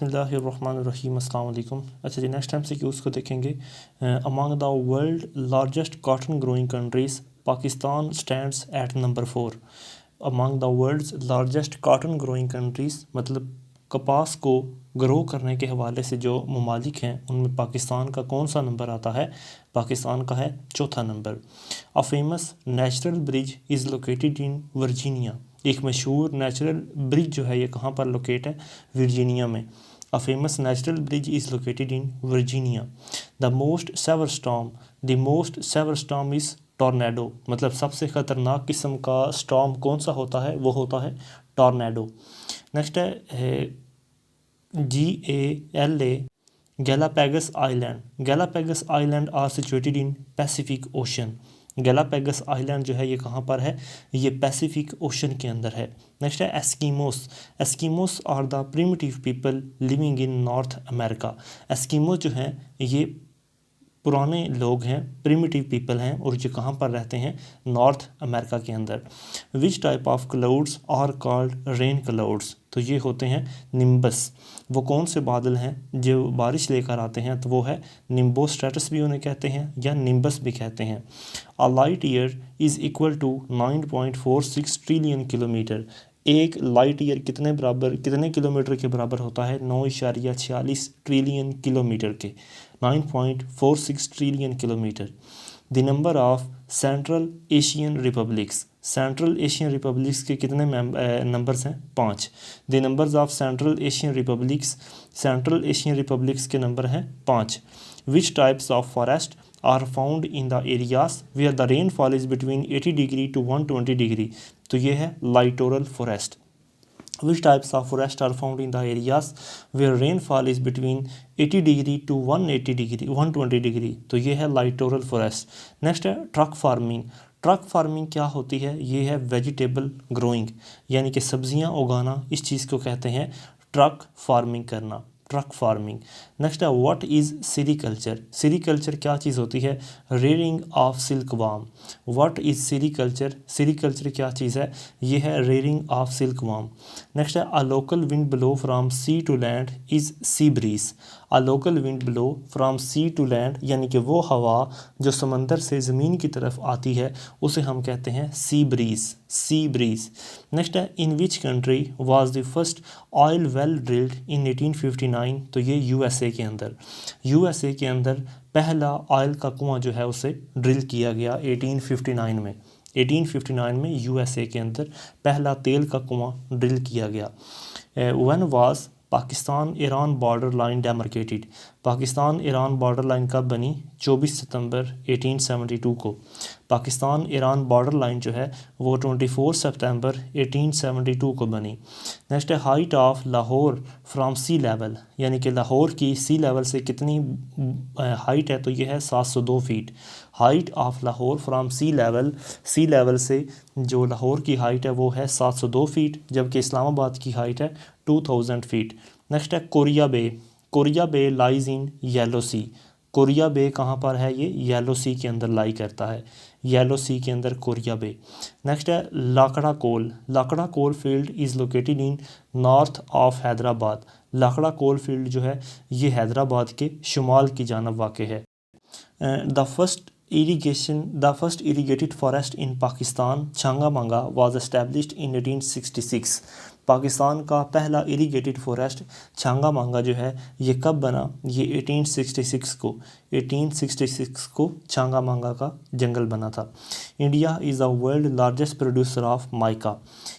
बिस्मिल्लाहिर्रहमानिर्रहीम अस्सलाम वालेकुम। अच्छा जी, नेक्स्ट टाइम से कि उसको देखेंगे। Among the world largest cotton growing countries Pakistan stands at number 4। Among the world's largest cotton growing countries मतलब कपास को ग्रो करने के हवाले से जो ममालिक हैं उनमें पाकिस्तान का कौन सा नंबर आता है? पाकिस्तान का है चौथा number. A famous natural bridge is located in Virginia. एक मशहूर नेचुरल ब्रिज जो है ये कहाँ पर लोकेट है? वर्जीनिया में। A famous natural bridge is located in Virginia. The most severe storm is tornado. मतलब सबसे ख़तरनाक किस्म का स्टॉर्म कौन सा होता है? वो होता है टॉर्नेडो। नेक्स्ट है GALA Galapagos island. Galapagos island are situated in Pacific Ocean. Galapagos island जो है ये कहाँ पर है? ये पैसिफिक ओशन के अंदर है। नेक्स्ट है Eskimos. Eskimos are the primitive people living in North America. Eskimos जो हैं ये पुराने लोग हैं, प्रिमिटिव पीपल हैं और जो कहाँ पर रहते हैं? नॉर्थ अमेरिका के अंदर। Which type of clouds are called rain clouds. तो ये होते हैं निम्बस। वो कौन से बादल हैं जो बारिश लेकर आते हैं? तो वो है निम्बोस्ट्रेटस भी उन्हें कहते हैं या निम्बस भी कहते हैं। A light year is equal to 9.46 trillion kilometre. एक लाइट ईयर कितने किलोमीटर के बराबर होता है? 9.46 ट्रिलियन किलोमीटर के। 9.46 trillion kilometre. The number of Central Asian republics. Central Asian republics के कितने नंबर्स हैं? 5। The numbers of Central Asian republics के नंबर हैं 5। Which types of forest are found in the areas where the rainfall is between 80 degree to 120 degree. तो ये है लाइटोरल forest. Which types of forest are found in the areas where rainfall is between 80 degree to 120 degree. तो ये है लाइटोरल forest. Next है truck farming. Truck farming क्या होती है? ये है वेजिटेबल ग्रोइंग, यानी कि सब्जियां उगाना, इस चीज़ को कहते हैं ट्रक फार्मिंग करना, ट्रक फार्मिंग। नेक्स्ट है व्हाट इज़ सीरीकल्चर। सीरीकल्चर क्या चीज़ होती है? Rearing of silk worm. What is sericulture. Sericulture क्या चीज़ है? ये है rearing of silk worm. Next है a local wind blow from sea to land is sea breeze. A local wind blow from sea to land यानी कि वो हवा जो समंदर से ज़मीन की तरफ आती है उसे हम कहते हैं sea breeze, sea breeze. Next है in which country was the first oil well drilled in 1859। तो ये USA के अंदर। USA के अंदर पहला ऑयल का कुआं जो है उसे ड्रिल किया गया 1859 में। 1859 में USA के अंदर पहला तेल का कुआं ड्रिल किया गया। When was Pakistan Iran border line demarcated. Pakistan Iran border line कब बनी? 24 सितंबर 1872 को। पाकिस्तान ईरान बॉर्डर लाइन जो है वो 24 सितंबर 1872 को बनी। नेक्स्ट है height of Lahore from sea level, यानी कि लाहौर की सी लेवल से कितनी हाइट है? तो ये है 702 feet. Height of Lahore from sea level से जो लाहौर की हाइट है वो है 702 फीट, जबकि इस्लामाबाद की हाइट है 2000 फीट। नेक्स्ट है Korea Bay. Korea Bay lies in Yellow Sea. Korea Bay कहाँ पर है? ये येलो सी के अंदर लाई करता है, येलो सी के अंदर कोरिया बे। नेक्स्ट है Lakhra coal. Lakhra coal field is located in north of Hyderabad. Lakhra coal field जो है ये हैदराबाद के शुमाल की जानब वाक़ है। The first irrigated forest in Pakistan Changa Manga was established in 1866। Pakistan का पहला इरीगेटेड फॉरेस्ट छांगामांगा जो है ये कब बना? ये 1866 को छांगामांगा का जंगल बना था। India is the world largest producer of mica.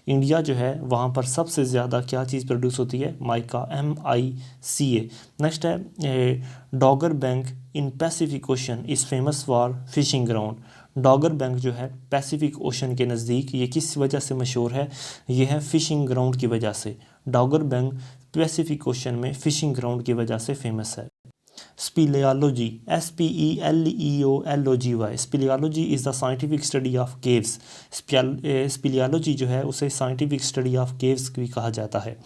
India जो है वहाँ पर सबसे ज़्यादा क्या चीज़ प्रोड्यूस होती है? Mica, MICA। नेक्स्ट है Dogger Bank in Pacific Ocean is famous for fishing ground. Dogger Bank जो है पैसिफिक ओशन के नज़दीक ये किस वजह से मशहूर है? ये है फ़िशिंग ग्राउंड की वजह से। डॉगर बैंक पैसिफिक ओशन में फ़िशिंग ग्राउंड की वजह से फेमस है। Speleology, SPELEOLOGY। Speleology is the scientific study of caves. Speleology जो है उसे साइंटिफिक स्टडी ऑफ केव्स भी कहा जाता है।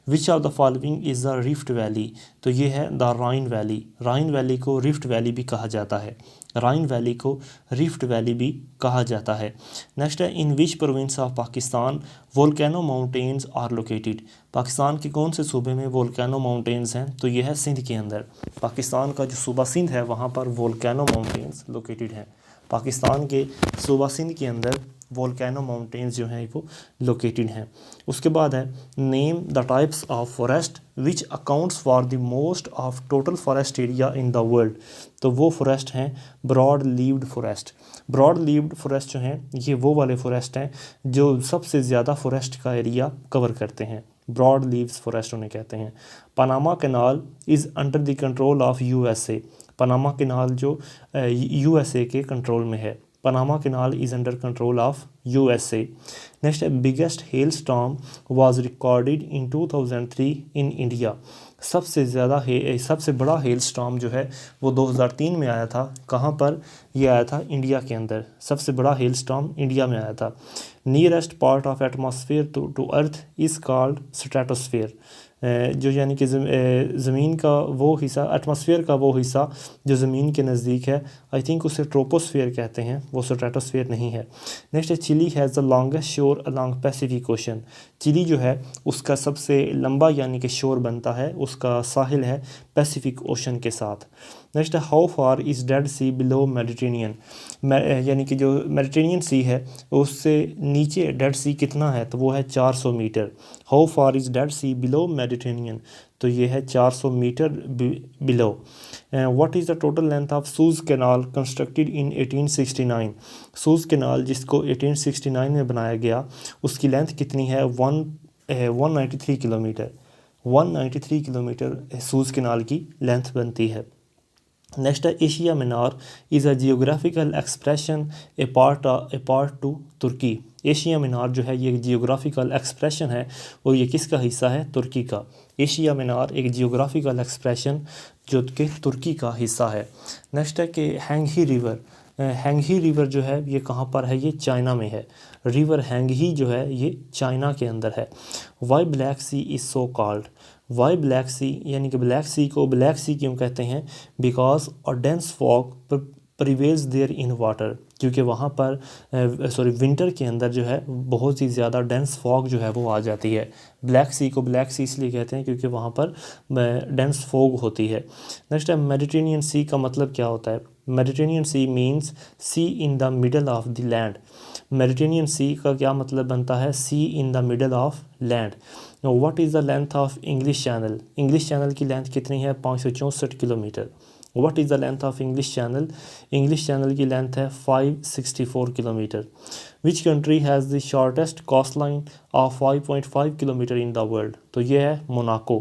Which of the following is the rift valley, तो ये है the Rhine valley. Rhine valley को रिफ्ट वैली भी कहा जाता है, राइन वैली को रिफ्ट वैली भी कहा जाता है। नेक्स्ट है in which province of Pakistan volcano mountains are located, Pakistan के कौन से सूबे में वोल्केनो माउंटेन्स हैं, तो ये है सिंध के अंदर। पाकिस्तान का जो सूबा सिंध है वहाँ पर वोल्केनो माउंटेन्स लोकेटेड हैं। पाकिस्तान के सूबा सिंध के अंदर वोल्केनो माउंटेन्स जो हैं वो लोकेटेड हैं। उसके बाद है name the types of forest which accounts for the most of total forest area in the world, तो वो फॉरेस्ट हैं broad leaved forest. Broad leaved forest जो हैं ये वो वाले फॉरेस्ट हैं जो सबसे ज़्यादा फॉरेस्ट का एरिया कवर करते हैं, ब्रॉड लीव्स फॉरेस्ट उन्हें कहते हैं। Panama canal is under the control of USA, Panama canal जो यूएसए के कंट्रोल में है, Panama canal is under control of USA. Next है biggest hail storm was recorded in 2003 in India, सबसे बड़ा हेल स्टॉर्म जो है वो 2003 में आया था। कहाँ पर ये आया था? इंडिया के अंदर सबसे बड़ा हेल स्टॉर्म इंडिया में आया था। Nearest part of atmosphere to earth is called stratosphere, जो यानी कि ज़मीन का वो हिस्सा, एटमॉस्फेयर का वो हिस्सा जो ज़मीन के नज़दीक है, आई थिंक उसे ट्रोपोस्फेयर कहते हैं, वो स्ट्रेटोस्फेयर नहीं है। नेक्स्ट है चिली हैज़ द लॉन्गेस्ट शोर अलॉन्ग पैसिफिक ओशन, चिली जो है उसका सबसे लंबा यानी कि शोर बनता है, उसका साहिल है पैसिफिक ओशन के साथ। नेक्स्ट है how far is Dead Sea below Mediterranean, यानी कि जो मेडिटेरेनियन सी है उससे नीचे डेड सी कितना है, तो वो है 400 meter. How far is Dead Sea below Mediterranean, तो ये है 400 meter below. What is the total length of Suez Canal constructed in 1869, Suez Canal जिसको 1869 में बनाया गया उसकी लेंथ कितनी है? 193 किलोमीटर, 193 किलोमीटर सूज कैनाल की लेंथ बनती है। नेक्स्ट है Asia Minor is a geographical expression a part to Turkey, Asia Minor जो है ये जियोग्राफिकल एक्सप्रेशन है और ये किसका हिस्सा है? तुर्की का। एशिया मिनार एक जियोग्राफिकल एक्सप्रेशन जो कि तुर्की का हिस्सा है। नेक्स्ट है कि हैंगही रिवर, हैंगही रिवर जो है ये कहाँ पर है? ये चाइना में है। रिवर हैंगही जो है ये चाइना के अंदर है। Why Black Sea is so called, why Black Sea यानी कि ब्लैक सी को ब्लैक सी क्यों कहते हैं? Because a dense fog prevails there in water, क्योंकि वहाँ पर विंटर के अंदर जो है बहुत ही ज़्यादा डेंस फॉग जो है वो आ जाती है। ब्लैक सी को ब्लैक सी इसलिए कहते हैं क्योंकि वहाँ पर डेंस फॉग होती है। नेक्स्ट है मेडिटेरेनियन सी का मतलब क्या होता है? Mediterranean Sea means sea in the middle of the land, Mediterranean Sea का क्या मतलब बनता है? Sea in the middle of land. What is the length of English Channel, English Channel की लेंथ कितनी है? 564 kilometre. What is the length of English Channel, English Channel की length है 564 kilometre. Which country has the shortest coast line of 5.5 kilometre in the world, तो ये है Monaco.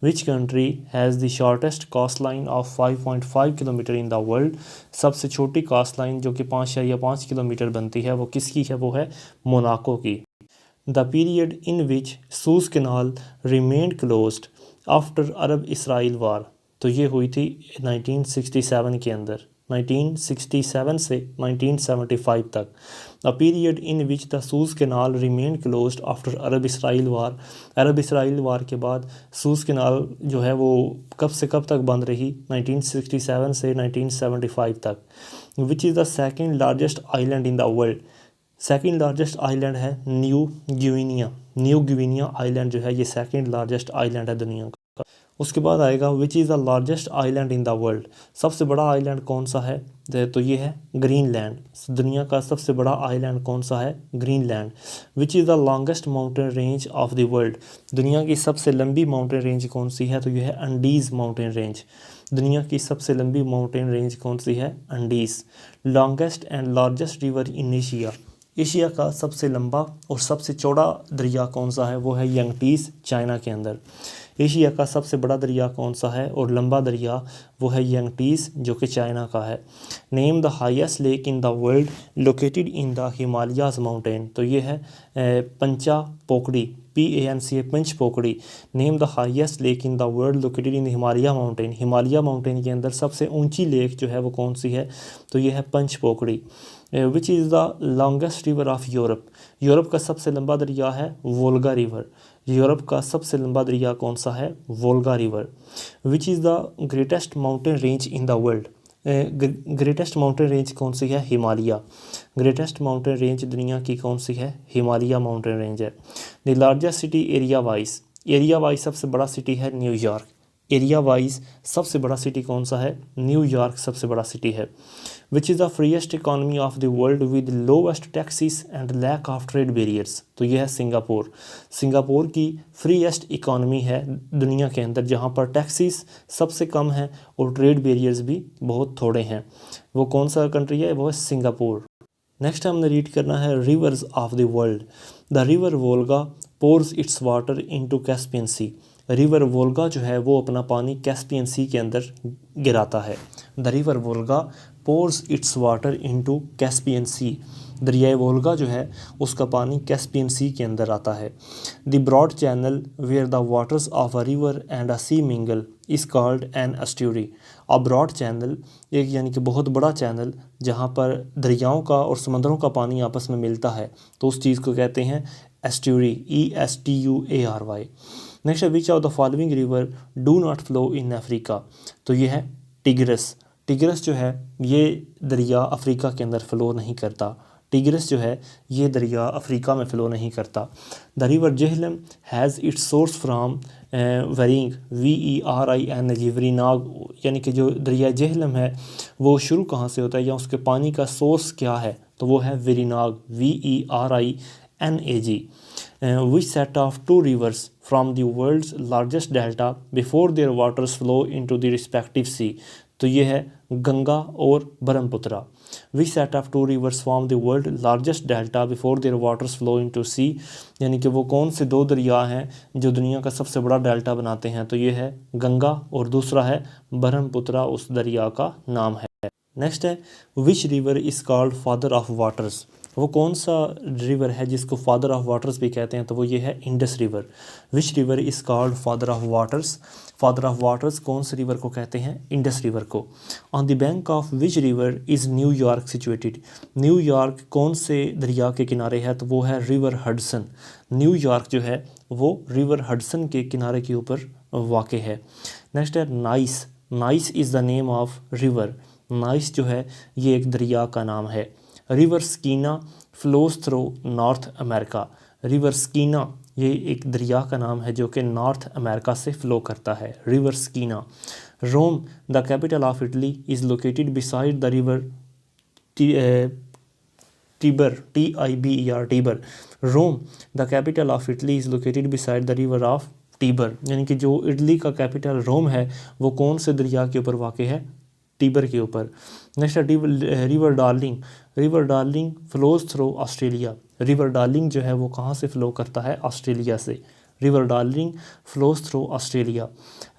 Which country has the shortest coast line of 5.5 kilometre in the world, सबसे छोटी coast line जो कि 5.5 kilometre बनती है वो किसकी है? वो है मोनाको की। The period in which Suez canal remained closed after Arab Israel war, तो ये हुई थी 1967 के अंदर, 1967 से 1975 तक। A period in which the Suez canal remain closed after Arab Israel war, Arab Israel war के बाद सूज कैनाल जो है वो कब से कब तक बंद रही? 1967 से 1975 तक। विच is the second largest island in the world, second largest island है न्यू गिविनिया, न्यू गिविनिया आइलैंड जो है ये सेकेंड लार्जेस्ट आइलैंड है दुनिया का। उसके बाद आएगा which is the largest island in the world, सबसे बड़ा आइलैंड कौन सा है? तो ये है ग्रीनलैंड, दुनिया का सबसे बड़ा आइलैंड कौन सा है? Greenland. Which is the longest mountain range of the world, दुनिया की सबसे लंबी माउंटेन रेंज कौन सी है? तो ये है अंडीज़ माउंटेन रेंज, दुनिया की सबसे लंबी माउंटेन रेंज कौन सी है? Andes. Longest and largest river in Asia, Asia का सबसे लंबा और सबसे चौड़ा दरिया कौन सा है? वो है यंगटीज़ चाइना के अंदर। एशिया का सबसे बड़ा दरिया कौन सा है और लंबा दरिया? वो है यंगटीज़ जो कि चाइना का है। Name the highest lake in the world located in the Himalayas mountain, तो ये है Pancha Pokhari, PANCA Panch Pokhari. Name the highest lake in the world located in Himalaya mountain, Himalaya mountain के अंदर सबसे ऊंची लेक जो है वो कौन सी है? तो ये है Panch Pokhari. Which is the longest river of Europe, Europe का सबसे लंबा दरिया है वोल्गा रिवर, यूरोप का सबसे लंबा दरिया कौन सा है? Volga river. Which is the greatest mountain range in the world? Greatest mountain range कौन सी है? हिमालय। ग्रेटेस्ट माउंटेन रेंज दुनिया की कौन सी है? हिमालय माउंटेन रेंज है। The largest city area wise सबसे बड़ा सिटी है न्यूयॉर्क। एरिया वाइज सबसे बड़ा सिटी कौन सा है? न्यूयॉर्क सबसे बड़ा सिटी है। Which is the freest economy of the world with lowest taxes and lack of trade barriers? तो यह है सिंगापुर। सिंगापुर की फ्रीएस्ट इकॉनमी है दुनिया के अंदर, जहाँ पर टैक्सेस सबसे कम है और ट्रेड बैरियर्स भी बहुत थोड़े हैं। वो कौन सा कंट्री है? वो है सिंगापुर। नेक्स्ट हमने रीड करना है rivers of the world. The river Volga pours its water into Caspian Sea. River Volga जो है वो अपना पानी कैस्पियन सी के अंदर गिराता है। The river Volga pours its water into Caspian Sea. दरियाए वोल्गा जो है उसका पानी कैस्पियन सी के अंदर आता है। The broad channel where the waters of a river and a sea mingle is called an estuary. A broad channel एक यानी कि बहुत बड़ा चैनल जहाँ पर दरियाओं का और समंदरों का पानी आपस में मिलता है, तो उस चीज़ को कहते हैं एस्ट्यूरी। ESTUARY। नेक्स्ट है which of the following river do not flow in Africa? तो ये है टिग्रस। टिग्रस जो है ये दरिया अफ्रीका के अंदर फ़्लो नहीं करता। टिग्रस जो है ये दरिया अफ्रीका में फ़्लो नहीं करता। The river Jhelum has its source from Vering VERING Verinag, यानी कि जो दरिया जेहलम है वो शुरू कहाँ से होता है या उसके पानी का सोर्स क्या है? तो वो है Verinag VERINAG। which set of two rivers from the world's largest delta before their waters flow into the respective sea? तो ये है गंगा और Brahmaputra. which set of two rivers from the world's largest delta before their waters flow into sea, यानी कि वो कौन से दो दरिया हैं जो दुनिया का सबसे बड़ा डेल्टा बनाते हैं? तो ये है गंगा और दूसरा है ब्रह्मपुत्र, उस दरिया का नाम है। नेक्स्ट है which river is called father of waters? वो कौन सा रिवर है जिसको फादर ऑफ वाटर्स भी कहते हैं? तो वो ये है Indus river. Which river is called father of waters? Father of waters कौन से रिवर को कहते हैं? इंडस रिवर को। On the bank of which river is New York situated? New York कौन से दरिया के किनारे है? तो वो है रिवर हडसन। न्यूयॉर्क जो है वो रिवर हडसन के किनारे के ऊपर वाक़ है। नेक्स्ट है Nile. Nile is the name of river. Nile जो है ये एक दरिया का नाम है। River Skeena flows through North America. River Skeena ये एक दरिया का नाम है जो कि नॉर्थ अमेरिका से फ़्लो करता है। River Skeena. Rome the capital of Italy is located beside the river Tiber TIBER Tiber. Rome the capital of Italy is located beside the river of Tiber, यानी कि जो इटली का capital Rome है वो कौन से दरिया के ऊपर वाक़ है? टिबर के ऊपर। नेक्स्ट है river darling. River darling flows through Australia. River darling जो है वो कहाँ से फ़्लो करता है? ऑस्ट्रेलिया से। River darling flows through Australia.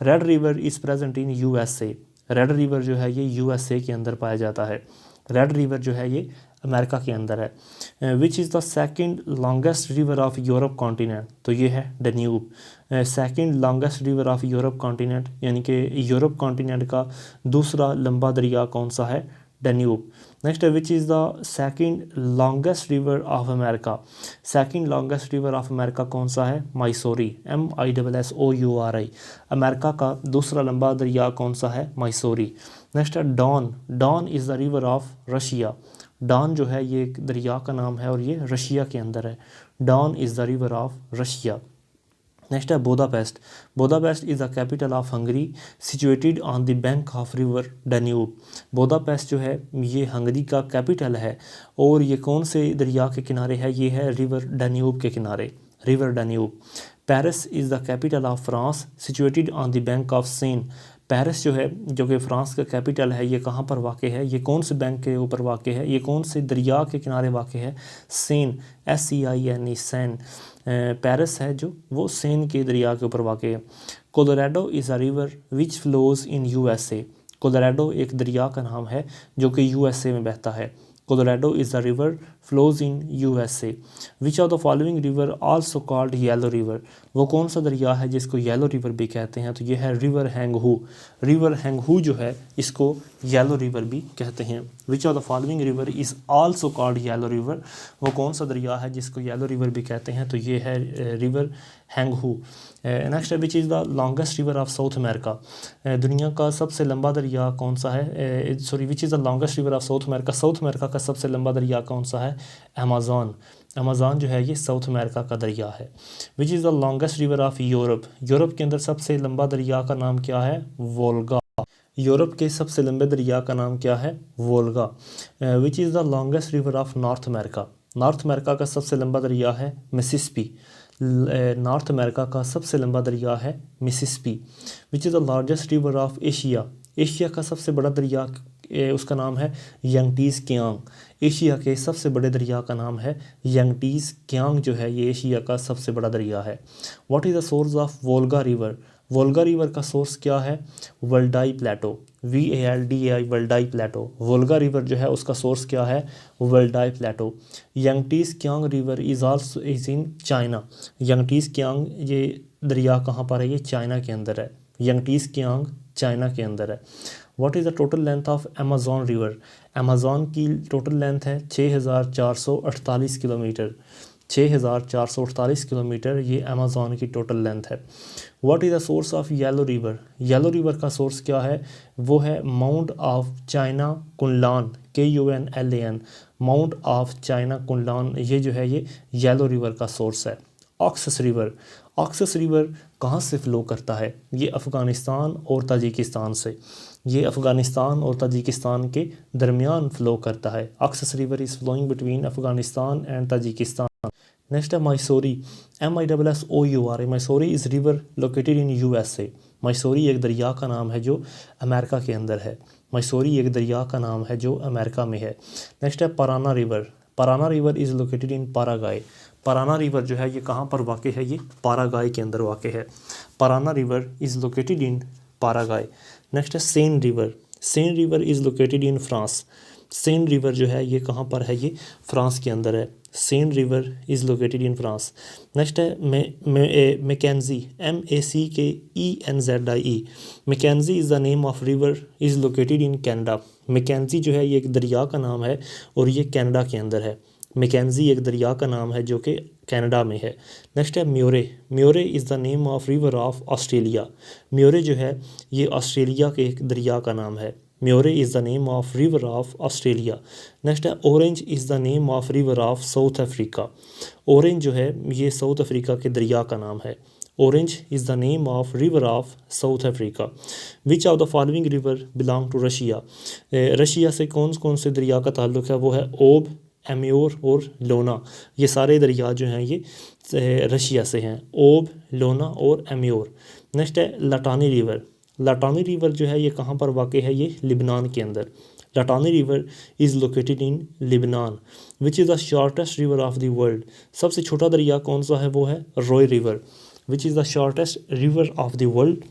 Red river is present in USA। Red river जो है ये USA के अंदर पाया जाता है। रेड रिवर जो है ये अमेरिका के अंदर है। Which is the second longest river of Europe continent? तो ये है Danube. Second longest river of Europe continent, यानी कि यूरोप कॉन्टिनेंट का दूसरा लंबा दरिया कौन सा है? डैन्यूब। नेक्स्ट है which is the second longest river of America? Second longest river of America कौन सा है? माइसोरी। MISSOURI। अमेरिका का दूसरा लंबा दरिया कौन सा है? माइसोरी। नेक्स्ट है Don. Don is the river of Russia. Don जो है ये एक दरिया का नाम है और ये रशिया के अंदर है। Don is the river of Russia. Next है Budapest. Budapest is the capital of Hungary situated on the bank of river Danube. Budapest जो है ये हंगरी का कैपिटल है और ये कौन से दरिया के किनारे है? ये है रिवर डैन्यूब के किनारे। River Danube. Paris is the capital of France situated on the bank of Sen. Paris जो है जो कि फ्रांस का कैपिटल है ये कहाँ पर वाक़ है? ये कौन से बैंक के ऊपर वाक़ है? ये कौन से दरिया के किनारे वाक़ है? सेन। SEINE San. पेरिस है जो वो सेन के दरिया के ऊपर वाक़ है। Colorado is a river which flows in USA। Colorado एक दरिया का नाम है जो कि USA में बहता है। Colorado is the river flows in USA। Which of the following river also called yellow river? वो कौन सा दरिया है जिसको येलो रिवर भी कहते हैं? तो ये है रिवर हैंगहू। रिवर हैंगहू जो है इसको येलो रिवर भी कहते हैं। Which of the following river is also called yellow river? वो कौन सा दरिया है जिसको येलो रिवर भी कहते हैं? तो ये है रिवर हैंगहू। नेक्स्ट है which is the longest river of south America, दुनिया का सबसे लंबा दरिया कौन सा है, sorry which is the longest river of south America, South America का सबसे लंबा दरिया कौन सा है, अमेज़न। अमेज़न जो है ये साउथ अमेरिका का दरिया है। Which is the longest river of Europe, Europe के अंदर सबसे लंबा दरिया का नाम क्या है, वोल्गा। यूरोप के सबसे लंबे दरिया का नाम क्या है, वोल्गा। विच is the longest river of North America, North America का सबसे लंबा दरिया है मिसिसिपी। नॉर्थ अमेरिका का सबसे लंबा दरिया है Mississippi. Which is the largest river of Asia, Asia का सबसे बड़ा दरिया उसका नाम है यंगटीज़ कियांग। एशिया के सबसे बड़े दरिया का नाम है यंगटीज़ कियांग जो है ये एशिया का सबसे बड़ा दरिया है। What is the source of Volga river, Volga river का सोर्स क्या है, Valdai plateau, VALDAI Valdai plateau. Volga river जो है उसका सोर्स क्या है, Valdai plateau. Yangtze Kiang river is also is in China, Yangtze Kiang ये दरिया कहाँ पर है, ये चाइना के अंदर है। यंगटीज़ कियांग चाइना के अंदर है। What is the total length of Amazon river, Amazon की टोटल लेंथ है 6448 किलोमीटर, 6448 किलोमीटर ये अमेज़न की टोटल लेंथ है। What is the source of Yellow River, Yellow River का सोर्स क्या है, वो है mount of China Kunlun, KUNLAN, mount of China Kunlun, ये जो है ये येलो रिवर का सोर्स है। ऑक्सस रिवर, ऑक्सस रिवर कहाँ से फ़्लो करता है, ये अफ़गानिस्तान और ताजिकिस्तान से, ये अफ़गानिस्तान और ताजिकिस्तान के दरमियान फ़्लो करता है। Oxus river is flowing between Afghanistan and Tajikistan. Next है Missouri, MISSOURI, Missouri is river located in USA। Missouri एक दरिया का नाम है जो अमेरिका के अंदर है, मैसूरी एक दरिया का नाम है जो अमेरिका में है। नेक्स्ट है Parana river, Parana river is located in Paraguay. Parana river जो है ये कहाँ पर वाक़ है, ये पारागाय के अंदर वाक़ है। Parana river is located in Paraguay. Next है Seine river, Seine river is located in France. Seine river जो है ये कहाँ पर है, ये फ्रांस के अंदर है। Seine river is located in France. Next है Mackenzie, MACKENZIE, Mackenzie is the name of river is located in Canada. Mackenzie जो है ये एक दरिया का नाम है और ये कनाडा के अंदर है। मैकेंजी एक दरिया का नाम है जो कि कनाडा में है। नेक्स्ट है Murray, Murray is the name of river of Australia. Murray जो है ये ऑस्ट्रेलिया के एक दरिया का नाम है। Murray is the name of river of Australia. Next है Orange is the name of river of South Africa. Orange जो है ये साउथ अफ्रीका के दरिया का नाम है। Orange is the name of river of South Africa. Which of the following river belong to Russia, Russia से कौन कौन से दरिया का ताल्लुक़ है, वो है ओब, एम्योर और लोना। ये सारे दरिया जो हैं ये रशिया से हैं, ओब, लोना और एम्योर। नेक्स्ट है लटानी रिवर, लटानी रिवर जो है ये कहाँ पर वाक़ है, ये लिबनान के अंदर। Litani river is located in Lebanon. Which is the shortest river of the world, सबसे छोटा दरिया कौन सा है, वो है Roe river. Which is the shortest river of the world,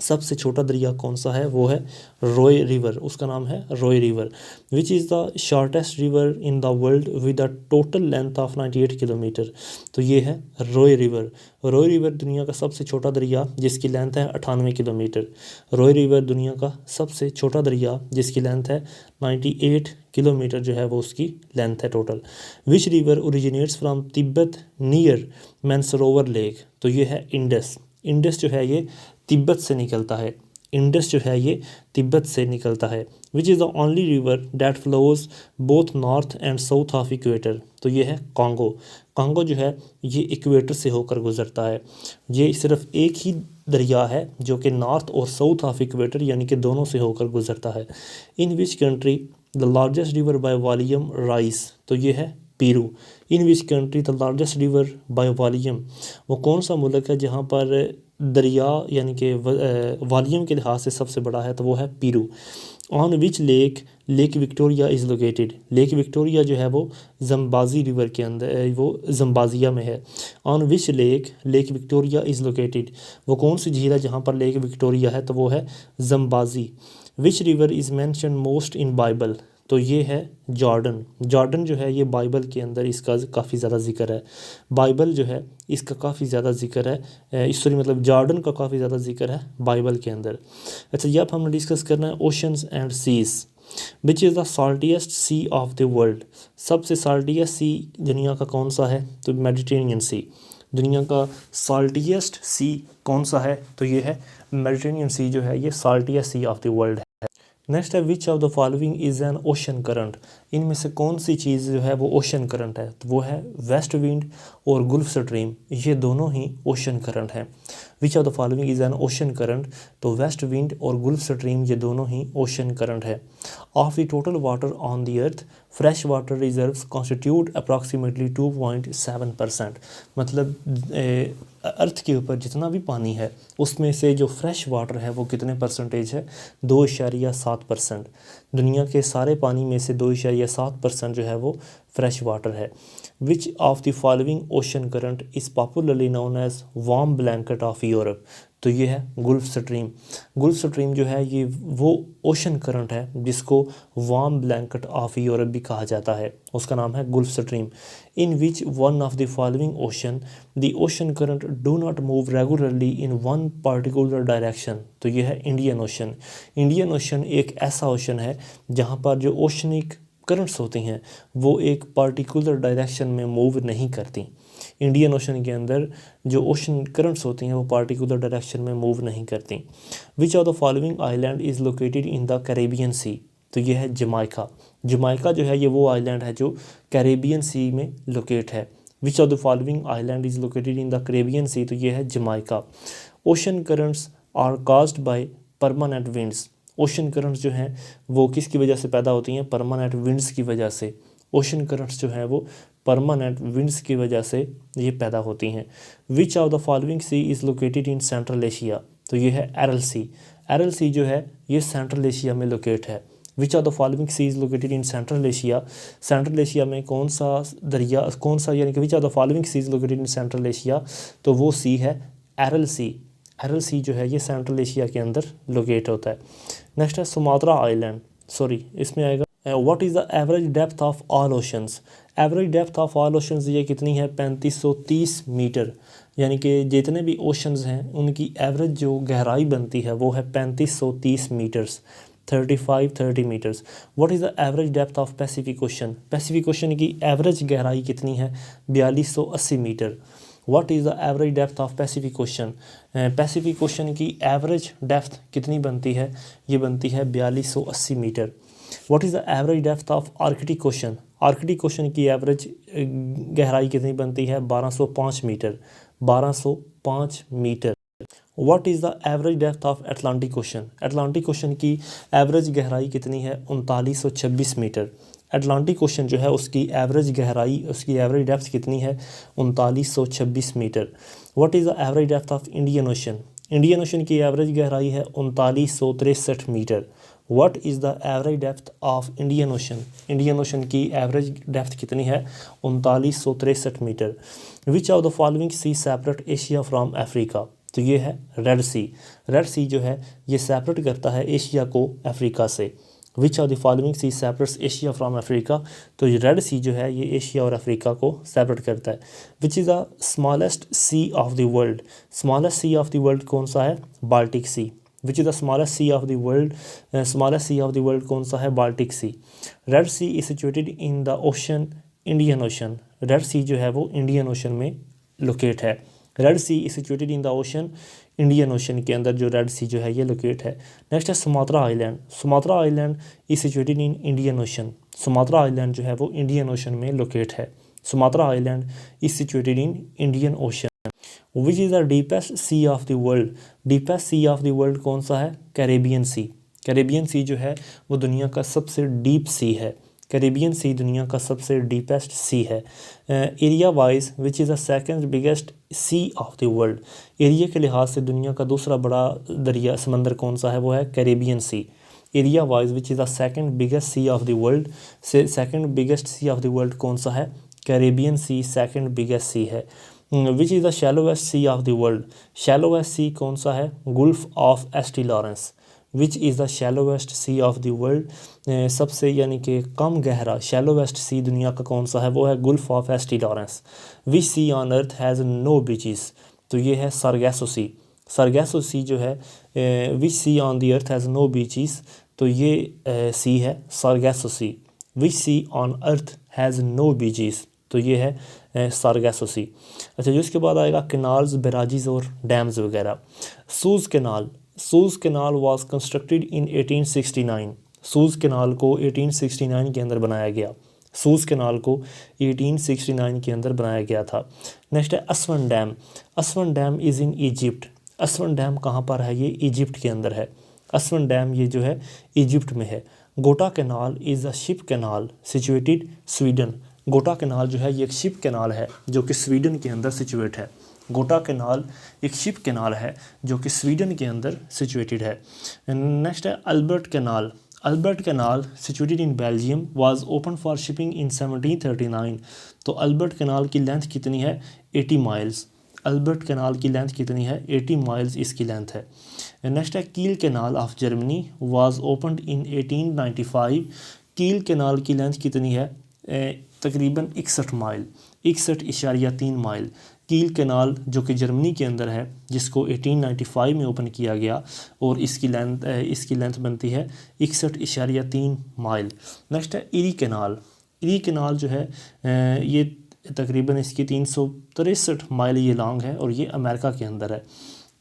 सबसे छोटा दरिया कौन सा है, वो है रॉय रिवर, उसका नाम है Roe river. Which is the shortest river in the world with the total length of 98 kilometre, तो ये है रॉय रिवर। रॉय रिवर दुनिया का सबसे छोटा दरिया जिसकी लेंथ है 98 किलोमीटर। रॉय रिवर दुनिया का सबसे छोटा दरिया जिसकी लेंथ है 98 किलोमीटर जो है वो उसकी लेंथ है total. Which river originates from Tibet near Mansarovar lake, तो ये है इंडस। इंडस जो है ये तिब्बत से निकलता है, इंडस जो है ये तिब्बत से निकलता है। Which is the only river that flows both north and south of equator, तो ये है कॉन्गो। कॉन्गो जो है ये इक्वेटर से होकर गुजरता है। ये सिर्फ एक ही दरिया है जो कि नॉर्थ और साउथ ऑफ इक्वेटर यानी कि दोनों से होकर गुजरता है। In which country the largest river by volume rise, तो ये है Peru. In which country the largest river by volume, वो कौन सा मुल्क है जहाँ पर दरिया यानी कि वॉल्यूम के लिहाज से सबसे बड़ा है, तो वो है Peru. On which lake lake Victoria is located, lake Victoria जो है वो जम्बाजी रिवर के अंदर, वो जम्बाजिया में है। On which lake lake Victoria is located, वो कौन सी झील है जहाँ पर लेक विक्टोरिया है, तो वो है Jambaji. Which river is mention most in Bible, तो ये है जॉर्डन। जॉर्डन जो है ये बाइबल के अंदर इसका काफ़ी ज़्यादा ज़िक्र है। बाइबल जो है इसका काफ़ी ज़्यादा ज़िक्र है, इस सॉरी मतलब जॉर्डन का काफ़ी ज़्यादा ज़िक्र है बाइबल के अंदर। अच्छा ये अब हमने डिस्कस करना है oceans and seas. Which is the saltiest sea of the world, सबसे साल्टिएस्ट सी दुनिया का कौन सा है, तो मेडिटेरेनियन सी। दुनिया का साल्टीएस्ट सी कौन सा है? तो ये है मेडिटेरेनियन सी जो है ये साल्टीएस्ट सी ऑफ द वर्ल्ड है। नेक्स्ट है which of the following is an ocean current, इनमें से कौन सी चीज़ जो है वो ओशन करंट है? तो वो है वेस्ट विंड और गुल्फ स्ट्रीम, ये दोनों ही ओशन करंट हैं। Which of the following is an ocean current, तो वेस्ट विंड और गुल्फ स्ट्रीम ये दोनों ही ओशन करंट है। Of the total water on the earth fresh water reserves constitute approximately 2.7%, मतलब अर्थ के ऊपर जितना भी पानी है उसमें से जो फ्रेश वाटर है वो कितने परसेंटेज है? 2.7%। दुनिया के सारे पानी में से 2.7% जो है वो फ्रेश वाटर है। Which of the following ocean current is popularly known as warm blanket of Europe, तो ये है गुल्फ स्ट्रीम। गुल्फ स्ट्रीम जो है ये वो ओशन करंट है जिसको वार्म ब्लैंकेट ऑफ यूरोप भी कहा जाता है, उसका नाम है Gulf stream. In which one of the following ocean the ocean current do not move regularly in one particular direction, तो ये है इंडियन ओशन। इंडियन ओशन एक ऐसा ओशन है जहाँ पर जो ओशनिक करंट्स होती हैं वो एक पार्टिकुलर डायरेक्शन में मूव नहीं करती। इंडियन ओशन के अंदर जो ओशन करंट्स होती हैं वो पार्टिकुलर डायरेक्शन में मूव नहीं करती। Which of the following island is located in the Caribbean Sea, तो ये है जमाइका। जमाइका जो है ये वो आइलैंड है जो कैरेबियन सी में लोकेट है। Which of the following island is located in the Caribbean Sea, तो ये है Jamaica. Ocean currents are caused by permanent winds, ocean currents जो हैं वो किसकी वजह से पैदा होती हैं? परमानेंट विंड्स की वजह से। ओशन करंट्स जो हैं वो परमानेंट विंड्स की वजह से ये पैदा होती हैं। Which of the following sea is located in Central Asia, तो ये है एरल सी। एरल सी जो है ये सेंट्रल एशिया में लोकेट है। Which of the following sea is located in Central Asia, Central Asia में कौन सा दरिया, कौन सा, यानी कि which of the following sea is located in Central Asia, तो वो सी है एरल सी। एरल सी जो है ये सेंट्रल एशिया के अंदर लोकेट होता है। नेक्स्ट है सुमात्रा आइलैंड, सॉरी इसमें आएगा what is the average depth of all oceans, average depth of all oceans ये कितनी है? 3530 मीटर, यानी कि जितने भी ओशंस हैं उनकी एवरेज जो गहराई बनती है वो है 3530 meters, 3530 meters. What is the average depth of Pacific Ocean, Pacific Ocean की एवरेज गहराई कितनी है? 4280 meter. What is the average depth of Pacific Ocean, Pacific Ocean की एवरेज डेप्थ कितनी बनती है? ये बनती है 4280 meter. What is the average depth of Arctic Ocean, Arctic Ocean की एवरेज गहराई कितनी बनती है? 1205 meter, 1205 meter. What is the average depth of Atlantic ocean, Atlantic ocean की एवरेज गहराई कितनी है? 3926 मीटर। एटलांटिक ओशन जो है उसकी एवरेज गहराई, उसकी एवरेज डेप्थ कितनी है? 3926 metre. What is the average depth of Indian Ocean, Indian Ocean की एवरेज गहराई है 3963 metre. What is the average depth of Indian Ocean, Indian Ocean की एवरेज डेप्थ कितनी है? 3963 metre. Which of the following sea separate Asia from Africa, तो ये है Red सी। Red Sea जो है ये सेपरेट करता है एशिया को अफ्रीका से। Which of the following sea separates Asia from Africa, तो ये रेड सी जो है ये एशिया और अफ्रीका को सेपरेट करता है। Which is the smallest sea of the world, smallest sea of the world कौन सा है? Baltic Sea. Which is the smallest sea of the world, smallest sea of the world कौन सा है? Baltic Sea. Red Sea is situated in the ocean Indian Ocean, Red Sea जो है वो Indian Ocean में लोकेट है। Red Sea is situated in the ocean, Indian Ocean के अंदर जो रेड सी जो है ये लोकेट है। नेक्स्ट है Sumatra island, Sumatra island is situated in Indian Ocean, Sumatra island जो है वो इंडियन ओशन में लोकेट है। Sumatra island is situated in Indian Ocean. Which is the deepest sea of the world, deepest sea of the world कौन सा है? Caribbean सी। Caribbean sea जो है वो दुनिया का सबसे डीप सी है, कैरेबियन सी दुनिया का सबसे डीपेस्ट सी है। Area wise which is the second biggest sea of the world, area के लिहाज से दुनिया का दूसरा बड़ा दरिया समंदर कौन सा है? वो है Caribbean Sea. Area wise which is the second biggest sea of the world, से second biggest sea of the world कौन सा है? Caribbean Sea second biggest sea है। Which is the shallowest sea of the world, shallowest sea कौन सा है? Gulf of St Lawrence. Which is the shallowest sea of the world, सबसे यानी कि कम गहरा शैलोवेस्ट सी दुनिया का कौन सा है? वो है Gulf of St Lawrence. Which sea on earth has no beaches, तो ये है सरगैसो सी। सरगैसो सी जो है which sea on the earth has no beaches, तो ये सी है Sargasso Sea. Which sea on earth has no beaches, तो ये है सारगासो सी। अच्छा जी, उसके बाद आएगा कैनाल्स, बैराजेस और डैम्स वगैरह। Shoes canal was constructed in 1869। Shoes canal को 1869 के अंदर बनाया गया। सूज़ कैनाल को 1869 के अंदर बनाया गया था। नेक्स्ट है Aswan dam. Aswan dam is in Egypt. Aswan dam कहाँ पर है? ये इजिप्ट के अंदर है। असवन डैम ये जो है इजिप्ट में है। गोटा canal is a ship canal situated Sweden. गोटा कैनाल जो है ये एक शिप कैनाल है जो कि स्वीडन के अंदर सिचुएट है। गोटा कैनाल एक शिप कैनाल है जो कि स्वीडन के अंदर सिचुएटेड है। नेक्स्ट है Albert canal. Albert canal situated in Belgium was open for shipping in 1739। तो अल्बर्ट कैनाल की लेंथ कितनी है? 80 माइल्स। अल्बर्ट कैनाल की लेंथ कितनी है? 80 माइल्स इसकी लेंथ है। नेक्स्ट है कील canal of Germany was opened इन 1895। कील कैनाल की लेंथ कितनी है? तकरीबन 61 माइल, 61.3 माइल। कील कैनाल जो कि जर्मनी के अंदर है, जिसको 1895 में ओपन किया गया, और इसकी लेंथ बनती है 61.3 माइल। नेक्स्ट है इरी कैनाल। इरी कैनाल जो है ये तकरीबन इसकी 363 माइल ये लॉन्ग है और ये अमेरिका के अंदर है।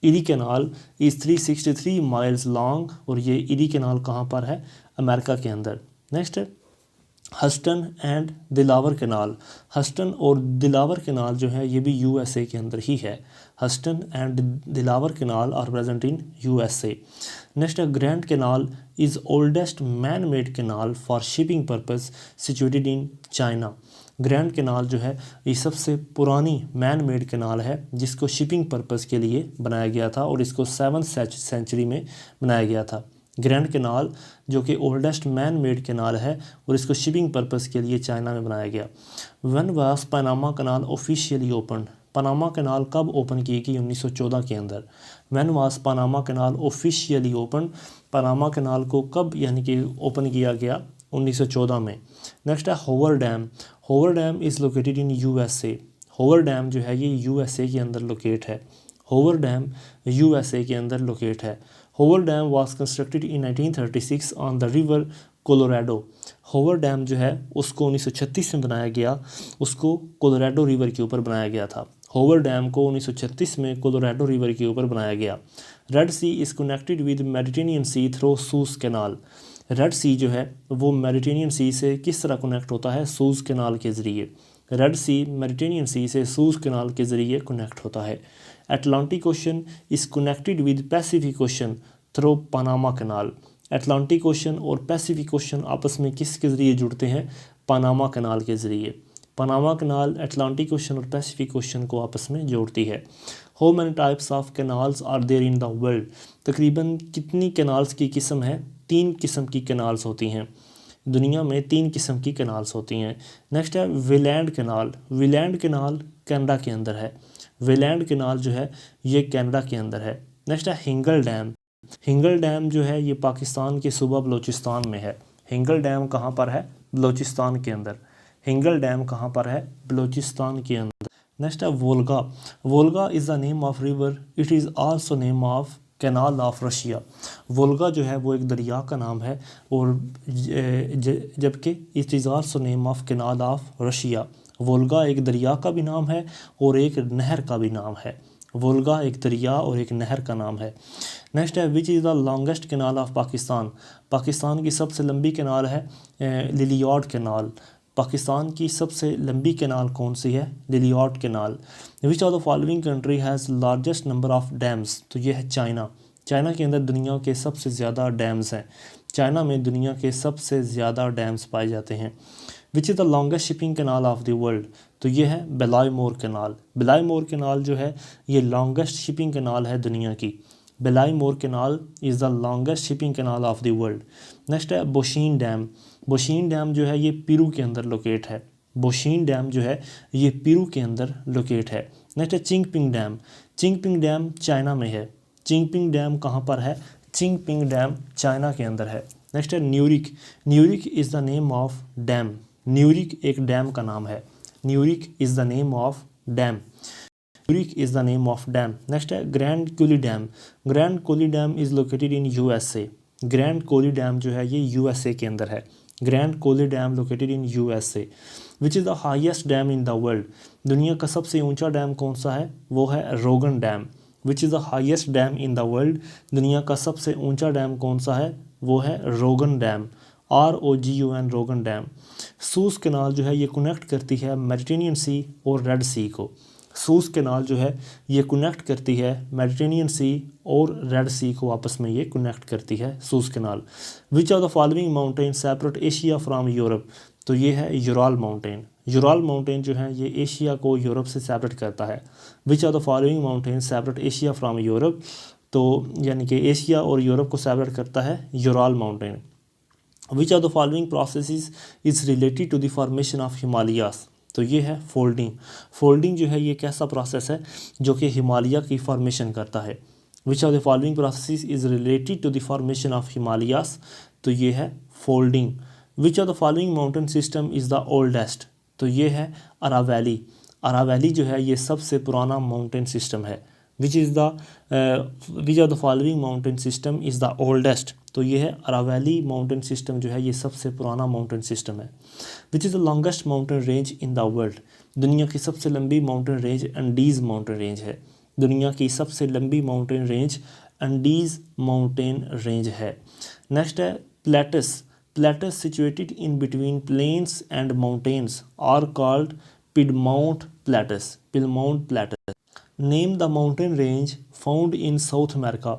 Eri canal is 363 miles long, और ये इरी कैनाल कहाँ पर है? अमेरिका के अंदर। नेक्स्ट है हस्टन एंड दिलावर कैनाल। हस्टन और दिलावर कैनाल जो है ये भी यूएसए के अंदर ही है। Houston and Delaware canal are present in USA. Next है Grand Canal is oldest man made canal for shipping purpose situated in China. Grand Canal जो है ये सबसे पुरानी मैन मेड कैनाल है जिसको शिपिंग पर्पस के लिए बनाया गया था, और इसको 7th सेंचुरी में बनाया गया था। ग्रैंड कैनाल जो कि ओल्डेस्ट मैन मेड कैनाल है और इसको शिपिंग पर्पस के लिए चाइना में बनाया गया। When was Panama canal officially open. Panama canal कब ओपन की गई? 1914 के अंदर। When was Panama canal officially open. Panama canal को कब यानी कि ओपन किया गया? 1914 में। नेक्स्ट है Hoover Dam. Hoover Dam is located in USA. Hoover Dam जो है ये यूएसए के अंदर लोकेट है। होवर डैम यूएसए के अंदर लोकेट है। Hoover Dam was constructed in 1936 on the river Colorado. Hoover Dam जो है उसको 1936 में बनाया गया, उसको कोलोराडो रिवर के ऊपर बनाया गया था। होवर डैम को 1936 में कोलोराडो रिवर के ऊपर बनाया गया। Red Sea is connected with Mediterranean Sea through Suez Canal. Red Sea जो है वो मेडिटेरेनियन सी से किस तरह कनेक्ट होता है? सूज़ कैनाल के ज़रिए। रेड सी मेडिटेरेनियन सी से सूज़ कैनाल के ज़रिए कनेक्ट होता है। Atlantic Ocean is connected with Pacific ocean through Panama Canal. Atlantic Ocean और पैसिफिक ओशन आपस में किसके ज़रिए जुड़ते हैं? पनामा कैनाल के ज़रिए। पनामा कैनाल अटलांटिक ओशन और पैसिफिक ओशन को आपस में जोड़ती है। How many types of canals are there in the world. तकरीबन कितनी कैनाल्स की किस्म है? 3 किस्म की कैनाल्स होती हैं दुनिया में। 3 किस्म की कैनाल्स होती हैं। नेक्स्ट है Welland Canal. Welland Canal Canada के अंदर है। वेलैंड कैनाल जो है ये कनाडा के अंदर है। नेक्स्ट है हिंगल डैम। हिंगल डैम जो है ये पाकिस्तान के सूबा बलूचिस्तान में है। हिंगल डैम कहाँ पर है? बलूचिस्तान के अंदर। हिंगल डैम कहाँ पर है? बलूचिस्तान के अंदर। नेक्स्ट है Volga. Volga is the name of river, it is also name of canal of Russia. Volga जो है वो एक दरिया का नाम है, और जबकि it is also name of canal of Russia. Volga एक दरिया का भी नाम है और एक नहर का भी नाम है। वोल्गा एक दरिया और एक नहर का नाम है। नेक्स्ट है which is the longest canal of Pakistan. Pakistan की सबसे लंबी कैनाल है लिलियॉर्ड कैनाल। पाकिस्तान की सबसे लंबी कैनाल कौन सी है? Lilliard canal. Which of the following country has largest number of dams. तो ये है चाइना। चाइना के अंदर दुनिया के सबसे ज़्यादा डैम्स हैं। चाइना में दुनिया के सबसे ज़्यादा डैम्स पाए जाते हैं। विच is the longest shipping canal of the world. तो ये है बेलाईमोर कैनाल। बेलाईमोर कैनाल जो है ये लॉन्गेस्ट शिपिंग कैनाल है दुनिया की। Belomor canal is the longest shipping canal of the world. Next है बोशीन डैम। बोशीन डैम जो है ये पेरू के अंदर लोकेट है। बोशीन डैम जो है ये पेरू के अंदर लोकेट है। नेक्स्ट है चिंगपिंग डैम। चिंगपिंग डैम चाइना में है। चिंगपिंग डैम कहाँ पर है? चिंगपिंग डैम चाइना के अंदर है। नेक्स्ट है Nurek. Nurek is the name of dam. Nurek एक डैम का नाम है। Nurek is the name of dam. Nurek is the name of dam. Next है Grand Coulee dam. Grand Coulee dam is located in USA. Grand Coulee dam जो है ये USA के अंदर है। Grand Coulee dam located in USA। Which is the highest dam in the world, दुनिया का सबसे ऊंचा डैम कौन सा है, वो है रोगन dam. Which is the highest dam in the world, दुनिया का सबसे ऊंचा डैम कौन सा है, वो है रोगन डैम, ROGUN, रोगन डैम। सूस कैनाल जो है ये कनेक्ट करती है मेडिटेरेनियन सी और रेड सी को। सूस कैनाल जो है ये कनेक्ट करती है मेडिटेरेनियन सी और रेड सी को, आपस में ये कनेक्ट करती है Suez canal. Which of the following mountain separate Asia from Europe, तो ये है यूराल माउंटेन। यूराल माउंटेन जो है ये एशिया को यूरोप से सेपरेट करता है। Which of the following mountain separate Asia from Europe, तो यानी कि एशिया और यूरोप को सेपरेट करता है Ural mountain. Which of the following processes is related to the formation of Himalayas, तो ये है फोल्डिंग। फोल्डिंग जो है ये कैसा प्रोसेस है जो कि हिमालय की फॉर्मेशन करता है। Which of the following processes is related to the formation of Himalayas, तो ये है folding. Which of the following mountain system is the oldest, तो ये है अरावैली। अरावैली जो है ये सबसे पुराना माउंटेन सिस्टम है। Which of the following mountain system is the oldest, तो ये है अरावैली माउंटेन सिस्टम जो है ये सबसे पुराना माउंटेन सिस्टम है। Which is the longest mountain range in the world, दुनिया की सबसे लंबी mountain range Andes mountain range है। दुनिया की सबसे लंबी mountain range Andes mountain range है। नेक्स्ट है plateaus. Plateaus situated in between plains and mountains are called piedmont plateaus. Piedmont plateaus. Name the mountain range found in South America.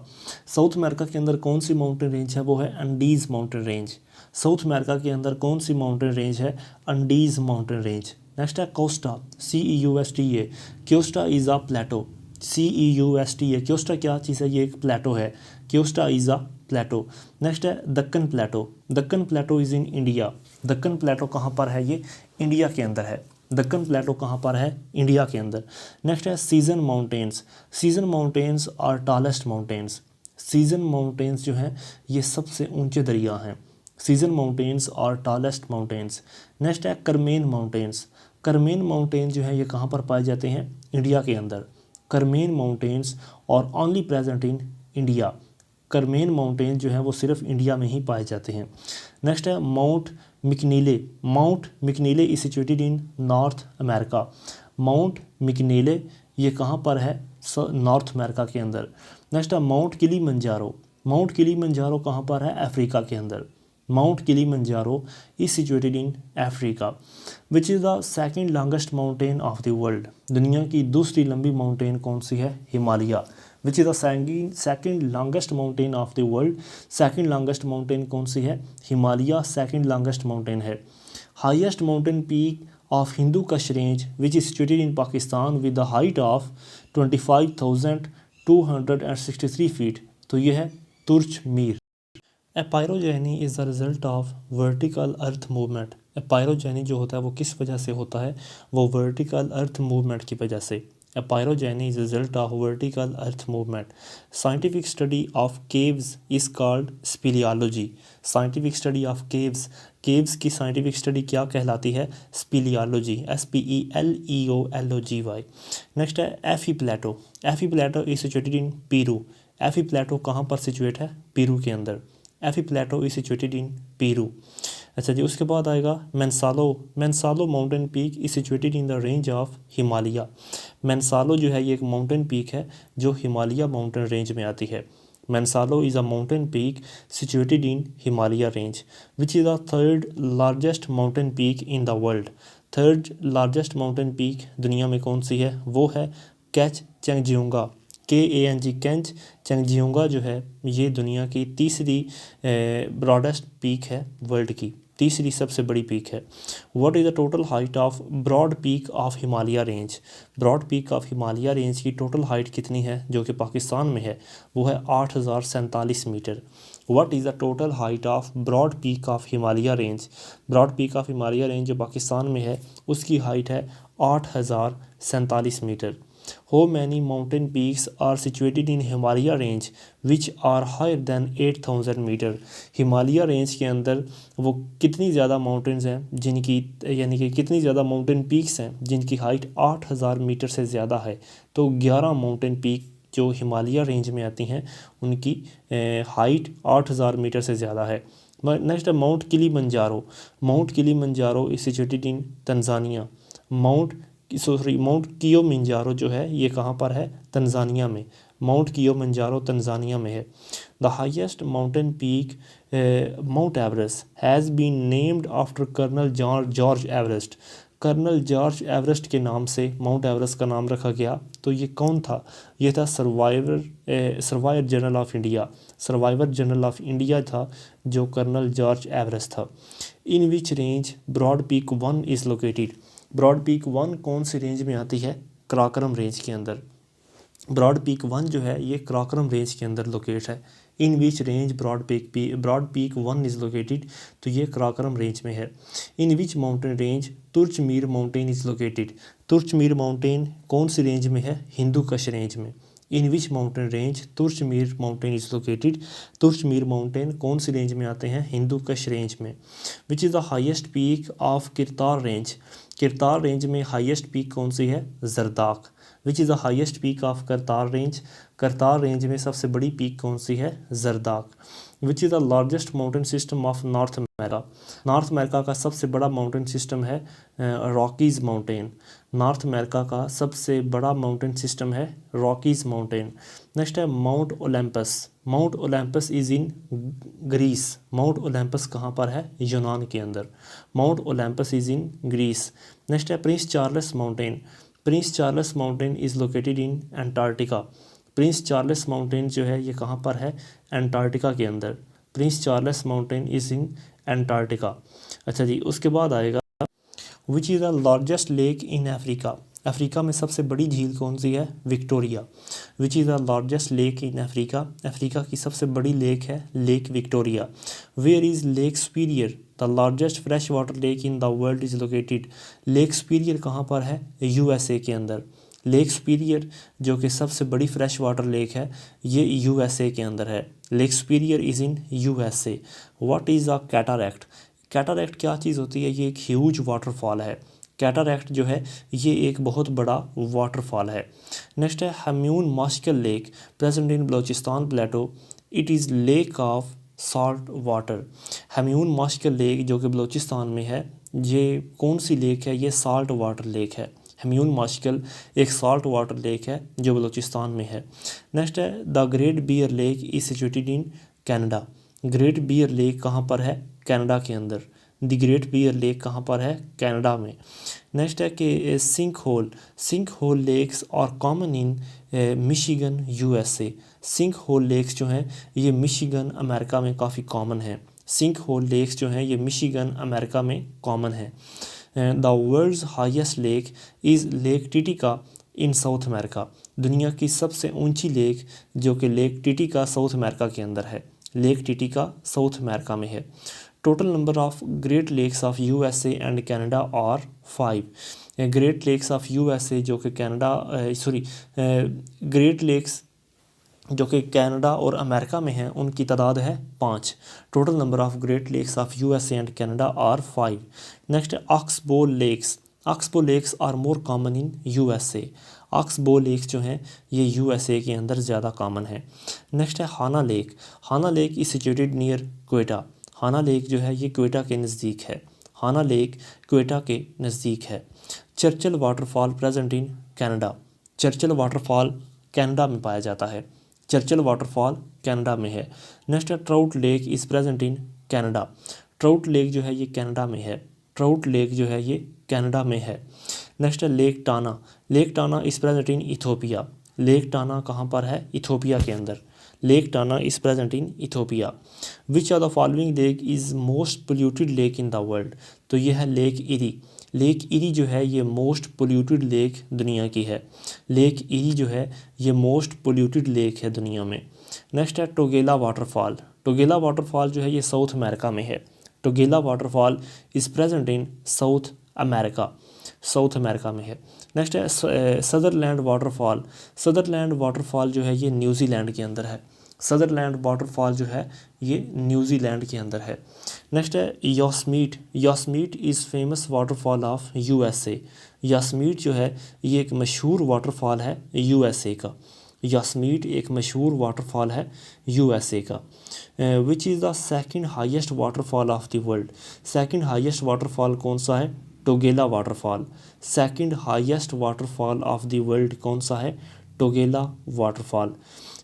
South America के अंदर कौन सी माउंटेन रेंज है, वो है Andes mountain range. South America के अंदर कौन सी माउंटेन रेंज है, एंडीज़ माउंटेन रेंज। नेक्स्ट है cuesta, CEUSTA। Cuesta is a plateau, CEUSTA। Cuesta क्या चीज़ है, ये एक प्लेटो है। Cuesta is a plateau. Next है Deccan plateau. Deccan plateau is in India. Deccan plateau कहाँ पर है, ये इंडिया के अंदर है। दक्कन प्लेटो कहाँ पर है, इंडिया के अंदर। नेक्स्ट है season mountains. Season mountains are tallest mountains. Season mountains जो हैं ये सबसे ऊंचे दरिया हैं। Season mountains are tallest mountains. Next है करमेन माउंटेन्स। करमेन माउंटेन जो है ये कहाँ पर पाए जाते हैं, इंडिया के अंदर। Carmen mountains are only present in India. Carmen mountain जो है वो सिर्फ इंडिया में ही पाए जाते हैं। नेक्स्ट है Mount McKinley. Mount McKinley is situated in North America. Mount McKinley ये कहाँ पर है, नॉर्थ अमेरिका के अंदर। नेक्स्ट है माउंट किलीमंजारो। माउंट किलीमंजारो कहाँ पर है, अफ्रीका के अंदर। Mount Kilimanjaro is situated in Africa. Which is the second longest mountain of the world, दुनिया की दूसरी लंबी माउंटेन कौन सी है, Himalaya. Which is the second longest mountain of the world, second longest mountain कौन सी है, हिमालय सेकंड लॉन्गेस्ट माउंटेन है। Highest mountain peak of Hindu Kush range which is situated in Pakistan with the height of 25,263 feet, तो ये है तुर्च Mir. Epeirogeny is the result of vertical earth movement. Epeirogeny जो होता है वो किस वजह से होता है, वो वर्टिकल अर्थ मूवमेंट की वजह से। Epeirogeny is result of vertical earth movement. Scientific study of caves is called speleology. Scientific study of caves, caves की साइंटिफिक स्टडी क्या कहलाती है, स्पीलियोलॉजी। SPELEOLOGY। नेक्स्ट है Effie plateau. Effie plateau is situated in Peru. Effie plateau कहाँ पर situate है, Peru के अंदर। Effie plateau is situated in Peru. अच्छा जी, उसके बाद आएगा Manaslu. Manaslu mountain peak is situated in the range of Himalaya. Manaslu जो है ये एक माउंटेन पीक है जो हिमालय माउंटेन रेंज में आती है। Manaslu is a mountain peak situated in Himalaya range. Which is the third largest mountain peak in the world. Third largest mountain peak दुनिया में कौन सी है, वो है कैच चेंगजियोंगा। KANG कैंच चेंगजियोंगा जो है ये दुनिया की तीसरी ब्रॉडेस्ट पीक है, वर्ल्ड की तीसरी सबसे बड़ी पीक है। What is the total height of Broad Peak of Himalaya range. Broad Peak of Himalaya range की टोटल हाइट कितनी है, जो कि पाकिस्तान में है, वो है 8,047 metre. What is the total height of Broad Peak of Himalaya range. Broad Peak of Himalaya range जो पाकिस्तान में है उसकी हाइट है 8,047 metre. How many mountain peaks are situated in Himalaya range which are higher than 8,000 metre. Himalaya range के अंदर वो कितनी ज़्यादा माउंटेन्स हैं जिनकी, यानी कि कितनी ज़्यादा माउंटेन पीक्स हैं जिनकी हाइट 8,000 मीटर से ज़्यादा है। तो 11 माउंटेन पीक जो हिमालय रेंज में आती हैं उनकी हाइट 8,000 मीटर से ज़्यादा है। नेक्स्ट है Mount Kilimanjaro. Mount Kilimanjaro is situated in Tanzania. Mount Kilimanjaro जो है ये कहाँ पर है, तंजानिया में। माउंट कियोमिंजारो तंजानिया में है। The highest mountain peak Mount Everest has been named after colonel George Everest. Colonel George Everest के नाम से माउंट एवरेस्ट का नाम रखा गया। तो ये कौन था, ये था surveyor general of India. Surveyor general of India था जो कर्नल जॉर्ज एवरेस्ट था। In which range Broad Peak 1 is located. Broad Peak 1 कौन सी रेंज में आती है, कराकोरम रेंज के अंदर। ब्रॉड पीक 1 जो है ये कराकोरम रेंज के अंदर लोकेट है। In which range Broad Peak 1 is located, तो ये कराकोरम रेंज में है। In which mountain range Tirich Mir mountain is located. Tirich Mir mountain कौन सी रेंज में है, हिंदू कश रेंज में। In which mountain range Tirich Mir mountain is located. Tirich Mir mountain कौन सी रेंज में आते हैं, हिंदू कश रेंज में। Which is the highest peak of Kirthar range. Kirthar range में हाईएस्ट पीक कौन सी है, Zardak. Which is the highest peak of Kirthar range. Kirthar range में सबसे बड़ी पीक कौन सी है, Zardak. Which is the largest mountain system of North America. North America का सबसे बड़ा माउंटेन सिस्टम है रॉकीज़ माउंटेन। नॉर्थ अमेरिका का सबसे बड़ा माउंटेन सिस्टम है रॉकीज़ माउंटेन। नेक्स्ट है mount Olympus. Mount Olympus is in Greece. Mount Olympus कहाँ पर है, यूनान के अंदर। Mount Olympus is in Greece. Next है Prince Charles mountain. Prince Charles mountain is located in Antarctica. Prince Charles mountain जो है ये कहाँ पर है, एंटार्क्टिका के अंदर। Prince Charles mountain is in Antarctica. अच्छा जी, उसके बाद आएगा which is the largest lake in Africa. Africa में सबसे बड़ी झील कौन सी है, Victoria. Which is the largest lake in Africa. Africa की सबसे बड़ी लेक है Lake Victoria. Where is Lake Superior the largest fresh water lake in the world is located. Lake Superior कहाँ पर है, यूएसए के अंदर। लेक सुपीरियर जो कि सबसे बड़ी फ्रेश वाटर लेक है ये यूएसए के अंदर है। Lake Superior is in USA. What is a cataract. Cataract क्या चीज़ होती है, ये एक ह्यूज वाटरफॉल है। कैटारैक्ट जो है ये एक बहुत बड़ा वाटरफॉल है। नेक्स्ट है Hamun Mashkel lake present in Balochistan plateau. It is lake of salt water. Hamun Mashkel lake जो कि बलोचिस्तान में है, ये कौन सी लेक है, ये साल्ट वाटर लेक है। हम्यून मास्कल एक साल्ट वाटर लेक है जो बलोचिस्तान में है। नेक्स्ट है the Great Bear Lake is situated in Canada. Great Bear Lake कहाँ पर है, कनाडा के अंदर। द ग्रेट बियर लेक कहाँ पर है, कनाडा में। नेक्स्ट है कि sink hole lakes are common in Michigan USA. Sink hole lakes जो हैं ये मिशिगन अमेरिका में काफ़ी कॉमन है। सिंक होल लेक्स जो हैं ये मिशिगन अमेरिका में कॉमन है। The world's highest lake is Lake Titicaca in South America. दुनिया की सबसे ऊंची लेक जो कि लेक टिटिका साउथ अमेरिका के अंदर है। लेक टिटिका साउथ अमेरिका में है। Total number of Great Lakes of USA and Canada are 5। Great Lakes of USA जो कि ग्रेट लेक्स जो कि कनाडा और अमेरिका में हैं उनकी तादाद है 5। Total number of Great Lakes of USA and Canada are 5। Next oxbow lakes. Oxbow lakes are more common in USA. Oxbow lakes जो हैं ये यूएसए के अंदर ज़्यादा कॉमन है। नेक्स्ट है Hanna lake. Hanna lake is situated near Quetta. Hanna lake जो है ये क्वेटा के नज़दीक है। हाना लेक क्वेटा के नज़दीक है। Churchill waterfall present in Canada. Churchill waterfall Canada में पाया जाता है। चर्चिल वाटरफॉल कनाडा में है। नेक्स्ट है trout lake is present in Canada. Trout lake जो है ये कनाडा में है। ट्राउट लेक जो है ये कनाडा में है। नेक्स्ट है Lake Tana. Lake Tana is present in Ethiopia. Lake Tana कहाँ पर है, इथोपिया के अंदर। Lake Tana is present in Ethiopia. Which are the following lake is most polluted lake in the world. तो यह है लेक इरी। लेक इरी जो है ये मोस्ट पोल्यूटेड लेक दुनिया की है। लेक इरी जो है ये मोस्ट पोल्यूटेड लेक है दुनिया में। नेक्स्ट है टोगेला वाटरफॉल। टोगेला वाटरफॉल जो है ये साउथ अमेरिका में है। Tugela waterfall is present in South America. South America में है। नेक्स्ट है सदरलैंड वाटरफॉल। सदरलैंड वाटरफॉल जो है ये न्यूजीलैंड के अंदर है। सदरलैंड वाटरफॉल जो है ये न्यूजीलैंड के अंदर है। नेक्स्ट है Yosemite. Yosemite is famous waterfall of USA. Yosemite जो है ये एक मशहूर वाटरफॉल है यूएसए का। यासमीट एक मशहूर वाटरफॉल है यूएसए का। Which is the second highest waterfall of the world. Second highest waterfall कौन सा है? Tugela waterfall. Second highest waterfall of the world कौन सा है? Tugela waterfall.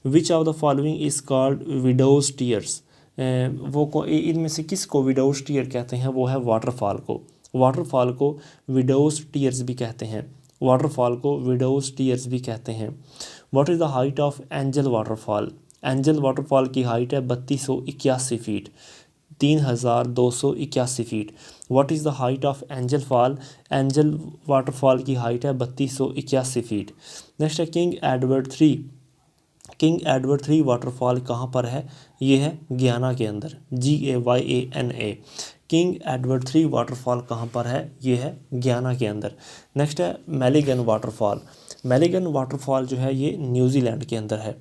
Which of the following is called widows tears. इनमें से किसको विडोज टीयर कहते हैं? वो है वाटरफॉल को। वाटरफॉल को विडोज टीयर्स भी कहते हैं। वाटरफॉल को विडोज टीयर्स भी कहते हैं। What is the height of angel waterfall. Angel waterfall की हाइट है 3281 feet, 3281 feet. What is the height of angel fall. Angel waterfall की हाइट है 3281 फीट। नेक्स्ट है king Edward 3। King Edward 3 waterfall कहाँ पर है? ये है गयाना के अंदर, GAYANA। किंग एडवर्ड 3 वाटरफॉल कहाँ पर है? ये है गयाना के अंदर। नेक्स्ट है मेलिगन वाटरफॉल। मेलिगन वाटरफॉल जो है ये न्यूजीलैंड के अंदर है।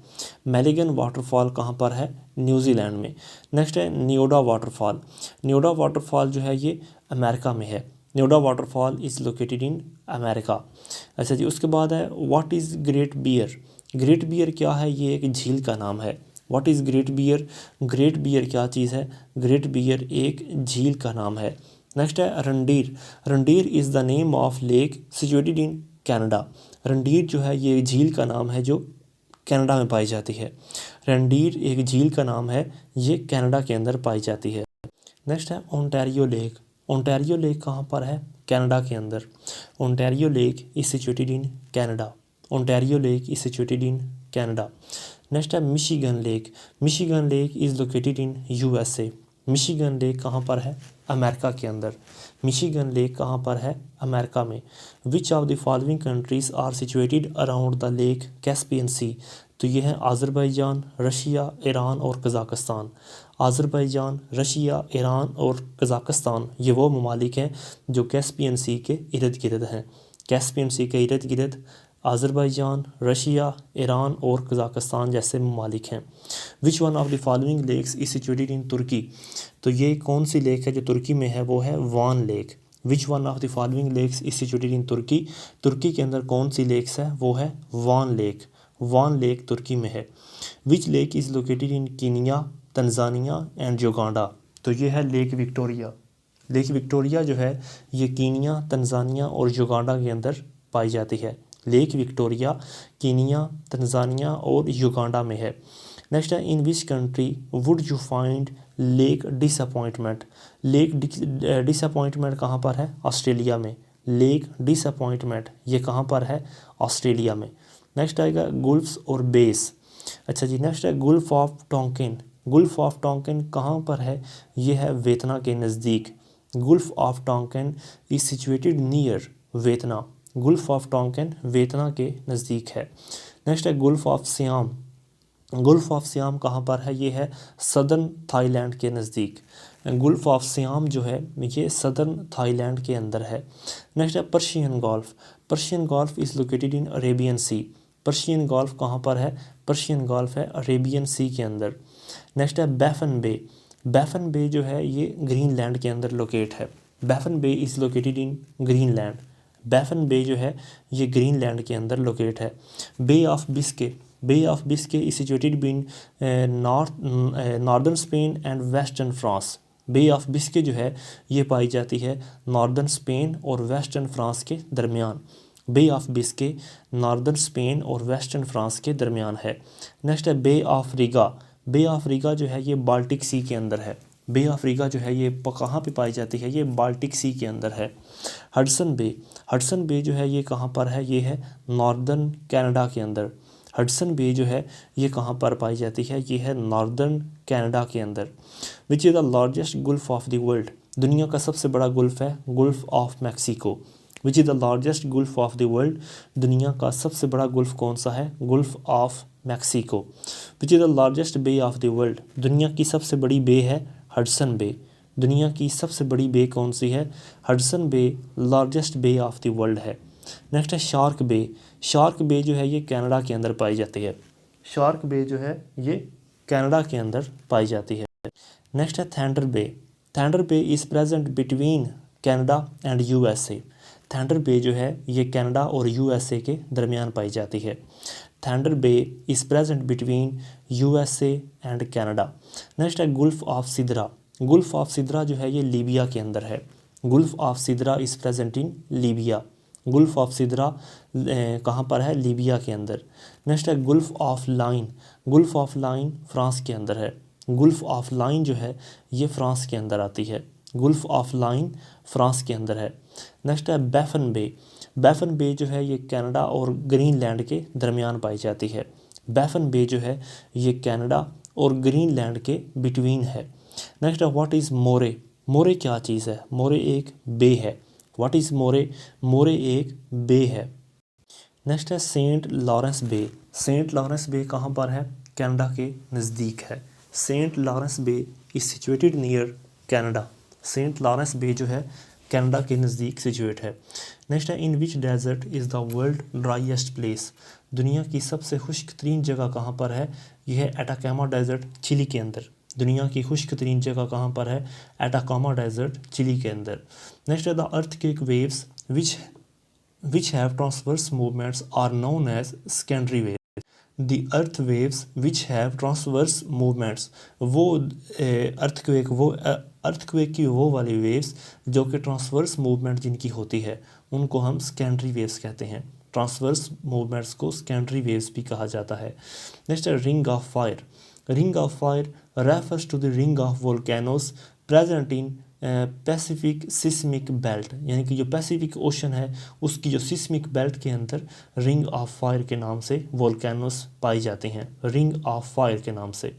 मेलिगन वाटरफॉल कहाँ पर है? न्यूजीलैंड में। नेक्स्ट है नियोडा वाटरफॉल। नियोडा वाटरफॉल जो है ये अमेरिका में है। नियोडा waterfall is located in America. अच्छा जी, उसके बाद है what is Great Bear. Great Bear क्या है? ये एक झील का नाम है। What is Great Bear. Great Bear क्या चीज़ है? ग्रेट बियर एक झील का नाम है। नेक्स्ट है Reindeer. Reindeer is the name of lake situated in Canada. Reindeer जो है ये झील का नाम है जो कनाडा में पाई जाती है। रंडीर एक झील का नाम है, ये कनाडा के अंदर पाई जाती है। नेक्स्ट है ओंटारियो लेक। ओंटारियो लेक कहाँ पर है? कनाडा के अंदर। Ontario lake is situated in Canada. Ontario lake is situated in Canada. Next है Michigan lake. Michigan lake is located in USA. Michigan lake कहाँ पर है? अमेरिका के अंदर। मिशिगन लेक कहाँ पर है? अमेरिका में। Which of the following countries are situated around the lake Caspian Sea. तो ये हैं आज़रबाईजान, रशिया, ईरान और कज़ाकिस्तान। आज़रबाईजान, रशिया, ईरान और कज़ाकिस्तान ये वो ममालिक हैं जो कैस्पियन सी के इर्द गिर्द हैं। कैस्पियन सी के इर्द गिर्द आज़रबाईजान, रशिया, ईरान और कज़ाकिस्तान जैसे ममालिक हैं। Which one of the following lakes is situated in Turkey. तो ये कौन सी लेक है जो तुर्की में है? वो है Van lake. Which one of the following lakes is situated in Turkey. तुर्की के अंदर कौन सी लेक्स है? वो है वान लेक। वान लेक तुर्की में है। Which lake is located in Kenya, Tanzania and Uganda. तो ये है लेक विक्टोरिया। लेक विक्टोरिया जो है ये कीनिया, तंजानिया और युगांडा के अंदर पाई जाती है। लेक विक्टोरिया कीनिया, तंजानिया और युगांडा में है। नेक्स्ट है in which country would you find Lake Disappointment. Lake Disappointment कहाँ पर है? ऑस्ट्रेलिया में। लेक डिसअपॉइंटमेंट ये कहाँ पर है? ऑस्ट्रेलिया में। नेक्स्ट आएगा गुल्फ्स और बेस। अच्छा जी, नेक्स्ट है Gulf of Tonkin. Gulf of Tonkin कहाँ पर है? ये है वेतना के नज़दीक। Gulf of Tonkin is situated near Vietnam. Gulf of Tonkin Vietnam के नज़दीक है। नेक्स्ट है Gulf of Siam. Gulf of Siam कहाँ पर है? ये है सदर्न थाईलैंड के नज़दीक। गुल्फ ऑफ सियाम जो है ये सदर्न थाईलैंड के अंदर है। नेक्स्ट है Persian Gulf. Persian Gulf is located in Arabian Sea. Persian Gulf कहाँ पर है? पर्शियन गल्फ है अरेबियन सी के अंदर। नेक्स्ट है बैफन बे। बैफन बे जो है ये ग्रीनलैंड के अंदर लोकेट है। Baffin Bay is located in Greenland. Baffin Bay जो है ये ग्रीनलैंड के अंदर लोकेट है। Bay of Biscay. Bay of Biscay is situated between northern Spain and western France. Bay of Biscay जो है ये पाई जाती है नॉर्दर्न स्पेन और वेस्टर्न फ्रांस के दरमियान। Bay of Biscay northern Spain और वेस्टर्न फ्रांस के दरमियान है। नेक्स्ट है Bay of Riga. Bay of Riga जो है ये बाल्टिक सी के अंदर है। बे ऑफ रीगा जो है ये कहाँ पे पाई जाती है? ये बाल्टिक सी के अंदर है। हडसन बे। हडसन बे जो है ये कहाँ पर है? ये है नॉर्दर्न कनाडा के अंदर। हडसन बे जो है ये कहाँ पर पाई जाती है? ये है नॉर्दर्न कनाडा के अंदर। Which is the largest gulf of the world. दुनिया का सबसे बड़ा गुल्फ है Gulf of Mexico. Which is the largest gulf of the world. दुनिया का सबसे बड़ा गुल्फ कौन सा है? Gulf of Mexico. Which is the largest bay of the world. दुनिया की सबसे बड़ी बे है हडसन बे। दुनिया की सबसे बड़ी बे कौन सी है? Hudson Bay largest bay of the world है। नेक्स्ट है शार्क बे। शार्क बे जो है ये कनाडा के अंदर पाई जाती है। शार्क बे जो है ये कनाडा के अंदर पाई जाती है। नेक्स्ट है Thunder Bay. Thunder Bay is present between Canada and USA. Thunder Bay जो है ये कनाडा और यूएसए के दरमियान पाई जाती है। Thunder Bay is present between USA and Canada. Next है Gulf of Sidra. Gulf of Sidra जो है ये लीबिया के अंदर है। Gulf of Sidra is present in Libya. Gulf of Sidra कहाँ पर है? लीबिया के अंदर। नेक्स्ट है Gulf of Lion. Gulf of Lion France के अंदर है। गुल्फ ऑफ लाइन जो है ये फ्रांस के अंदर आती है। गुल्फ ऑफ लाइन फ्रांस के अंदर है। नेक्स्ट है बैफन बे। बैफन बे जो है ये कनाडा और ग्रीनलैंड के दरमियान पाई जाती है। बैफन बे जो है ये कनाडा और ग्रीनलैंड के बिटवीन है। नेक्स्ट है व्हाट इज़ मोरे। मोरे क्या चीज़ है? मोरे एक बे है। व्हाट इज़ मोरे? मोरे एक बे है। नेक्स्ट है Saint Lawrence bay. Saint Lawrence bay कहाँ पर है? कनाडा के नज़दीक है। Saint Lawrence bay is situated near Canada. Saint Lawrence bay जो है कनाडा के नज़दीक सिचुएट है। नेक्स्ट है in which desert is the world driest place. दुनिया की सबसे खुश्क तरीन जगह कहाँ पर है? यह है एटाकामा डेजर्ट, चिली के अंदर। दुनिया की खुश्क तरीन जगह कहाँ पर है? एटाकामा डेजर्ट, चिली के अंदर। नेक्स्ट है the earthquake waves which have transverse movements are known as secondary waves. The earth waves which have transverse movements, वो अर्थक्वेक की वो वाली वेव्स जो कि ट्रांसवर्स मूवमेंट जिनकी होती है उनको हम सेकेंडरी वेव्स कहते हैं। ट्रांसवर्स मूवमेंट्स को सेकेंडरी वेव्स भी कहा जाता है। नेक्स्ट है ring of fire. Ring of fire refers to the ring of volcanoes present in Pacific seismic belt, यानी कि जो पैसिफिक ओशन है उसकी जो सिस्मिक बेल्ट के अंदर रिंग ऑफ फायर के नाम से वोल्केनोस पाई जाते हैं, रिंग ऑफ फायर के नाम से।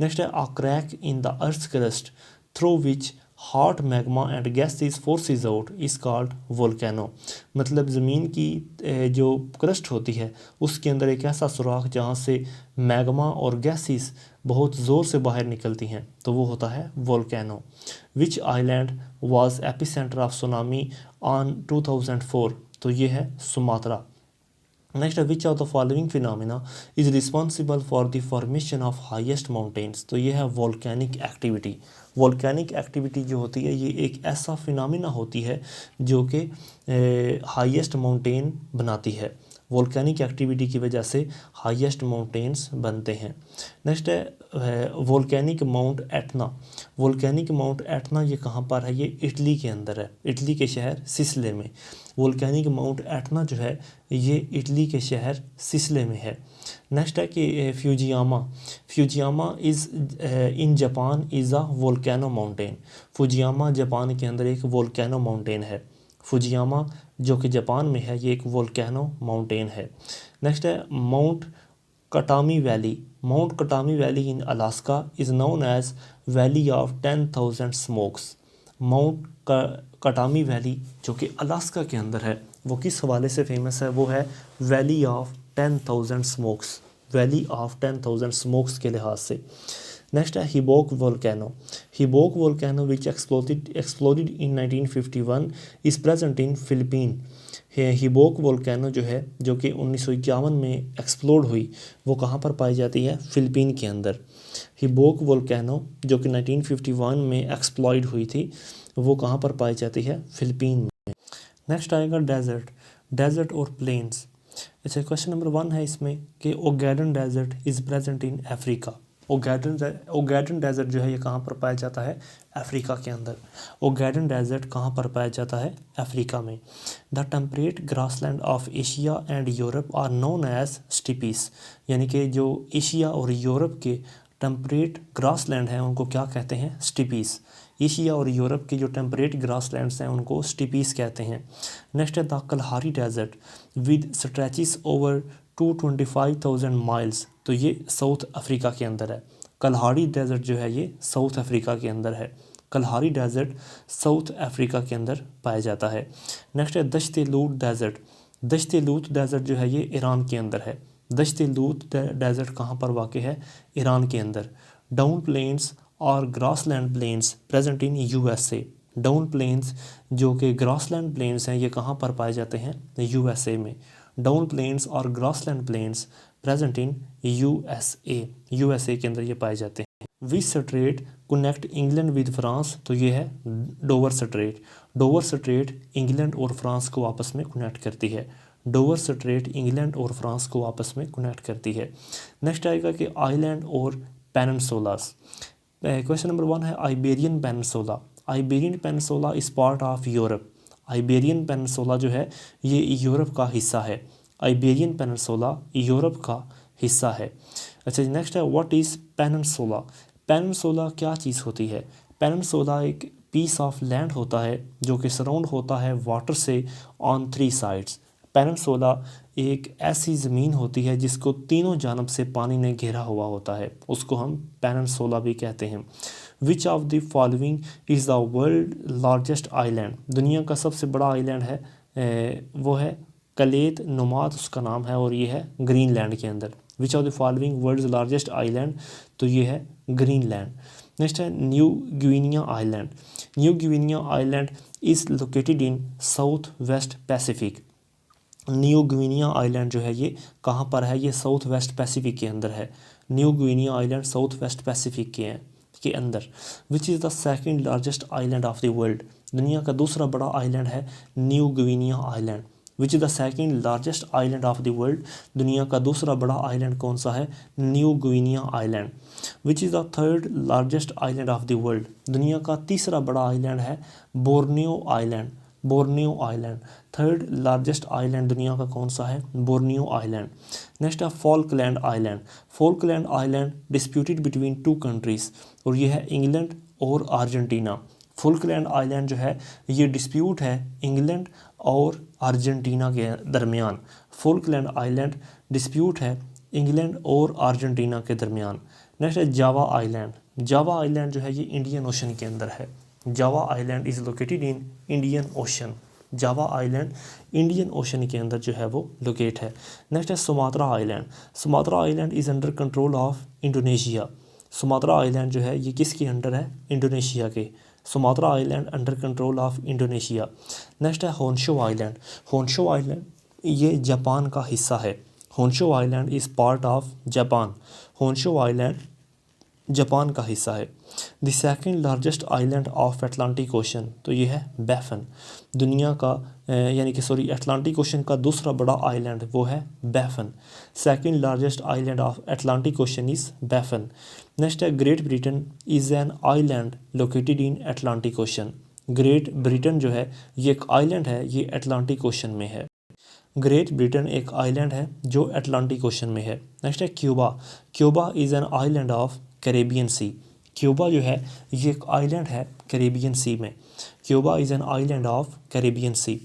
नेक्स्ट है a crack in the earth crust through which hot magma and gases forces out is called volcano. मतलब ज़मीन की जो क्रस्ट होती है उसके अंदर एक ऐसा सुराख जहाँ से मैग्मा और गैसेस बहुत ज़ोर से बाहर निकलती हैं तो वो होता है volcano. Which island was epicentre of tsunami on 2004, तो ये है सुमात्रा। नेक्स्ट है which of the following phenomena is responsible for the formation of highest mountains, तो ये है वोल्केनिक एक्टिविटी। वोल्केनिक एक्टिविटी जो होती है ये एक ऐसा फिनोमिना होती है जो कि हाईएस्ट माउंटेन बनाती है। वोल्केनिक एक्टिविटी की वजह से हाईएस्ट माउंटेन्स बनते हैं। नेक्स्ट है volcanic mount Etna. Volcanic mount Etna ये कहाँ पर है? ये इटली के अंदर है, इटली के शहर सिसले में। वोल्केनिक माउंट एटना जो है ये इटली के शहर सिसले में है। नेक्स्ट है कि Fujiyama. Fujiyama is in Japan is a volcano mountain. Fujiyama Japan के अंदर एक वोल्केनो माउंटेन है। फुजियामा जो कि जापान में है ये एक वोल्केनो माउंटेन है। नेक्स्ट है Mount Katmai Valley. Mount Katmai Valley in Alaska is known as valley of 10,000 smokes. Mount Katmai Valley जो कि अलास्का के अंदर है वो किस हवाले से फेमस है? वो है valley of 10,000 smokes, valley of 10,000 smokes के लिहाज से। नेक्स्ट है Hibok volcano. Hibok volcano which exploded in 1951 is present in Philippine. Hibok volcano जो है जो कि 1951 में एक्सप्लोड हुई वो कहाँ पर पाई जाती है? फिलीपीन के अंदर। हिबोक वोल्केनो जो कि 1951 में एक्सप्लॉइड हुई थी वो कहाँ पर पाई जाती है? फिलीपीन में। नेक्स्ट आएगा डेजर्ट। डेजर्ट और प्लेन्स। अच्छा क्वेश्चन नंबर 1 है इसमें कि Ogaden desert is present in Africa. Ogaden desert जो है ये कहाँ पर पाया जाता है? अफ्रीका के अंदर। ओगैडन डेजर्ट कहाँ पर पाया जाता है? अफ्रीका में। The temperate grassland of Asia and Europe are known as steppes, यानी कि जो एशिया और यूरोप के टेम्परेट ग्रासलैंड हैं उनको क्या कहते हैं? स्टीपीज। एशिया और यूरोप के जो टेम्परेट ग्रासलैंड्स हैं उनको स्टीपीज कहते हैं। नेक्स्ट है the Kalahari desert with stretches over 225,000 miles, तो ये साउथ अफ्रीका के अंदर है। कलहारी डेजर्ट जो है ये साउथ अफ्रीका के अंदर है। कलहारी डेजर्ट साउथ अफ्रीका के अंदर पाया जाता है। नेक्स्ट है दश्ते लूत डेजर्ट। दश्ते लूत डेजर्ट जो है ये ईरान के अंदर है। दश्ते लूत डेजर्ट कहाँ पर वाक़ है? ईरान के अंदर। डाउन प्लेन्स और grassland plains present in USA. Down plains जो कि ग्रासलैंड प्लेन्स हैं ये कहाँ पर पाए जाते हैं? यूएसए में। डाउन प्लेन्स और grassland plains present in USA, USA के अंदर ये पाए जाते हैं। Which strait connect England with France, तो ये है Dover strait. Dover strait England और फ्रांस को आपस में कनेक्ट करती है। डोवर स्ट्रेट इंग्लैंड और फ्रांस को आपस में कनेक्ट करती है। नेक्स्ट आएगा कि आइलैंड और पेनिनसुलास। क्वेश्चन नंबर 1 है आइबेरियन पेनिनसुला। आइबेरियन पेनिनसुला इस part of Europe. Iberian peninsula जो है ये यूरोप का हिस्सा है। आइबेरियन पेनिनसुला यूरोप का हिस्सा है। अच्छा नेक्स्ट है व्हाट इज़ पेनिनसुला। पेनिनसुला क्या चीज़ होती है। पेनिनसुला एक पीस ऑफ लैंड होता है जो कि सराउंड होता है वाटर से ऑन 3 साइड्स। पेनिनसुला एक ऐसी ज़मीन होती है जिसको तीनों जानब से पानी ने घेरा हुआ होता है, उसको हम पेनिनसुला भी कहते हैं। Which of the following is the world largest island. दुनिया का सबसे बड़ा आइलैंड है वो है कलेत नुमात उसका नाम है और ये है ग्रीनलैंड के अंदर। Which of the following world's largest island, तो ये है ग्रीनलैंड। नेक्स्ट है New Guinea island. New Guinea island is located in south west Pacific. New Guinea island जो है ये कहाँ पर है, ये साउथ वेस्ट पैसिफिक के अंदर है। New Guinea island south west Pacific के अंदर। Which is the second largest island of the world. दुनिया का दूसरा बड़ा आइलैंड है New Guinea island. Which is the second largest island of the world. दुनिया का दूसरा बड़ा आइलैंड कौन सा है, New Guinea island. Which is the third largest island of the world. दुनिया का तीसरा बड़ा आइलैंड है Borneo island. Borneo island third largest island दुनिया का कौन सा है, बोर्नियो आइलैंड। नेक्स्ट है Falkland island. Falkland island disputed between 2 countries और ये है इंग्लैंड और अर्जेंटीना। फॉल्कलैंड आइलैंड जो है ये डिस्प्यूट है इंग्लैंड और अर्जेंटीना के दरमियान। फॉल्कलैंड आइलैंड डिस्प्यूट है इंग्लैंड और अर्जेंटीना के दरमियान। नेक्स्ट है जावा आइलैंड। जावा आइलैंड जो है ये इंडियन ओशन के अंदर है। Java island is located in Indian Ocean. Java island Indian Ocean के अंदर जो है वो लोकेट है। नेक्स्ट है Sumatra island. Sumatra island is under control of Indonesia. Sumatra island जो है ये किसके अंडर है, इंडोनेशिया के। Sumatra island under control of Indonesia. Next है होंशो आइलैंड। होंशो आइलैंड ये जापान का हिस्सा है। Honshu island is part of Japan. Honshu island Japan का हिस्सा है। The second largest island of Atlantic ocean, तो ये है बैफन। दुनिया का यानी कि सॉरी अटलांटिक ओशन का दूसरा बड़ा आइलैंड वो है Baffin. Second largest island of Atlantic Ocean is Baffin. Next है Great Britain is an island located in Atlantic Ocean. Great Britain जो है ये एक आइलैंड है, ये अटलांटिक ओशन में है। ग्रेट ब्रिटेन एक आइलैंड है जो अटलांटिक ओशन में है। नेक्स्ट है Cuba. Cuba is an island of Caribbean Sea. Cuba जो है ये एक आइलैंड है कैरेबियन सी में। Cuba is an island of Caribbean Sea.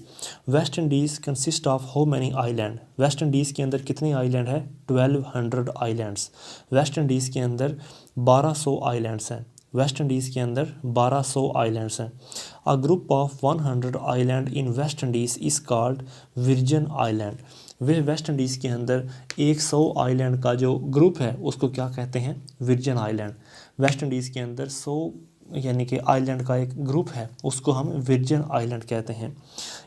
West Indies consist of how many island. West Indies के अंदर कितने आइलैंड हैं, 1200 आइलैंड्स। वेस्ट इंडीज़ के अंदर 1200 आइलैंड्स हैं। वेस्ट इंडीज़ के अंदर 1200 आइलैंड्स हैं। A group of 100 island in West Indies is called Virgin island. वे वेस्ट इंडीज़ के अंदर 100 आइलैंड का जो ग्रुप है उसको क्या कहते हैं, विर्जन आइलैंड। वेस्ट इंडीज़ के अंदर 100 यानी कि आइलैंड का एक ग्रुप है उसको हम विर्जन आइलैंड कहते हैं।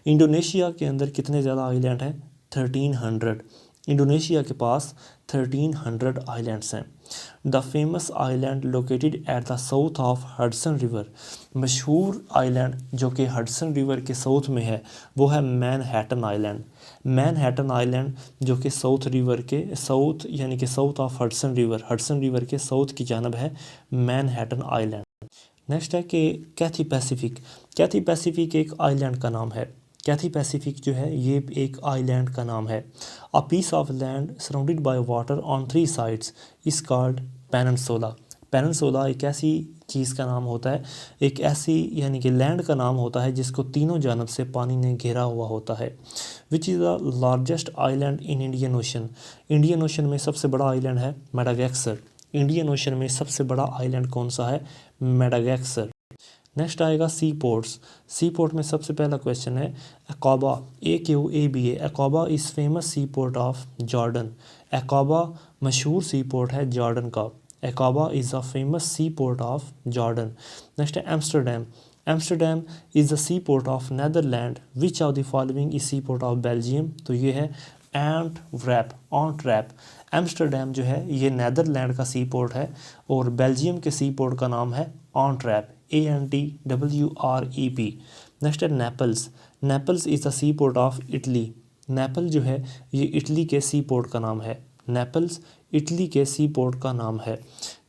इंडोनेशिया के अंदर कितने ज़्यादा आइलैंड हैं, 1300। इंडोनेशिया के पास 1300 आइलैंड्स हैं। The famous island located at the south of Hudson river. मशहूर आइलैंड जो कि हडसन रिवर के साउथ में है वो है मैनहट्टन आइलैंड। मैनहट्टन आइलैंड जो कि साउथ रिवर के साउथ यानी कि साउथ ऑफ हडसन रिवर के साउथ की जानब है मैनहट्टन आइलैंड। नेक्स्ट है कि कैथी पैसिफिक। कैथी पैसिफिक एक आइलैंड का नाम है। कैथी पैसिफिक जो है ये एक आइलैंड का नाम है। A piece of land surrounded by water on 3 sides is called peninsula. Peninsula एक ऐसी चीज़ का नाम होता है, एक ऐसी यानी कि लैंड का नाम होता है जिसको तीनों जानब से पानी ने घेरा हुआ होता है। Which is the largest island in Indian Ocean. Indian Ocean में सबसे बड़ा आइलैंड है मेडागास्कर। इंडियन ओशन में सबसे बड़ा आइलैंड कौन सा है, मेडागास्कर। नेक्स्ट आएगा सी पोर्ट्स। सी पोर्ट में सबसे पहला क्वेश्चन है Aqaba, AQABA। Aqaba is famous sea port of Jordan. Aqaba मशहूर सी पोर्ट है जॉर्डन का। Aqaba is the famous sea port of Jordan. Next है Amsterdam. Amsterdam is the sea port of Netherland. Which of the following is sea port of Belgium, तो ये है Antwerp. Amsterdam जो है ये Netherlands का सी पोर्ट है और बेल्जियम के सी पोर्ट का नाम है एंटवर्प, ANTWREP। नेक्स्ट है Naples. Naples is the sea port of Italy. Naples जो है ये इटली के सी पोर्ट का नाम है। नेपल्स इटली के सी पोर्ट का नाम है।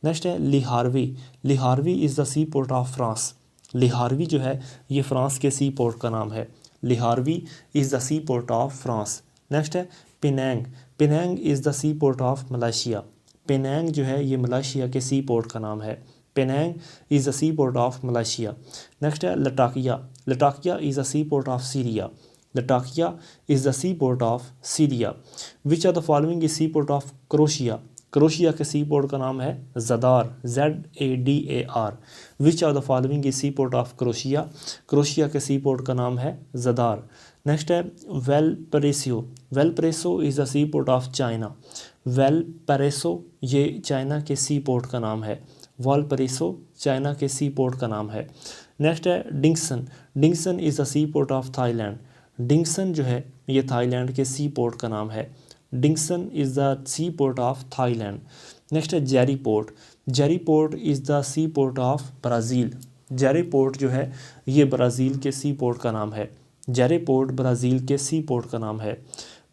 नेक्स्ट है Le Havre. Le Havre is the sea port of France. Le Havre जो है ये फ्रांस के सी पोर्ट का नाम है। Le Havre is the sea port of France. Next है Penang. Penang is the sea port of Malaysia. Penang जो है ये मलेशिया के सी पोर्ट का नाम है। Penang is the sea port of Malaysia. Next है Latakia. Latakia is the sea port of Syria. Latakia is the sea port of Syria. Which are the following is sea port of Croatia. Croatia के sea port का नाम है Zadar, ZADAR। Which are the following is sea port of Croatia. Croatia के sea port का नाम है Zadar. Next है Valparaiso. Valparaiso is the sea port of China. Valparaiso ये चाइना के सी पोर्ट का नाम है। वालपरेसो चाइना के सी पोर्ट का नाम है। नेक्स्ट है Dingson. Dingson is the sea port of Thailand. Dingson जो है ये थाईलैंड के सी पोर्ट का नाम है। Dingson is the sea port of Thailand. Next है Jerry port. Jerry port is the sea port of Brazil. Jerry port जो है ये ब्राज़ील के सी पोर्ट का नाम है। जेरी पोर्ट ब्राज़ील के सी पोर्ट का नाम है।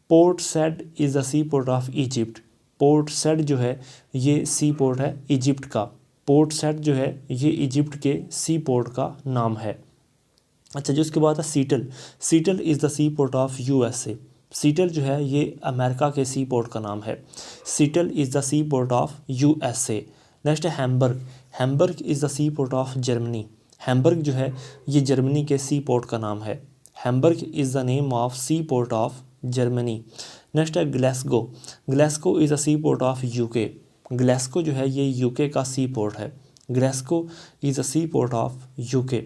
Port Said is the sea port of Egypt. Port Said जो है ये सी पोर्ट है इजिप्ट का। पोर्ट सैड जो है ये इजिप्ट के सी पोर्ट का नाम है। अच्छा जो उसके बाद है Seattle. Seattle is the sea port of USA। Seattle जो है ये अमेरिका के सी पोर्ट का नाम है। Seattle is the sea port of USA। Next है Hamburg. Hamburg is the sea port of Germany. Hamburg जो है ये जर्मनी के सी पोर्ट का नाम है। Hamburg is the name of sea port of Germany. Next है Glasgow. Glasgow is the sea port of UK। Glasgow जो है ये UK का सी पोर्ट है। Glasgow is the sea port of UK।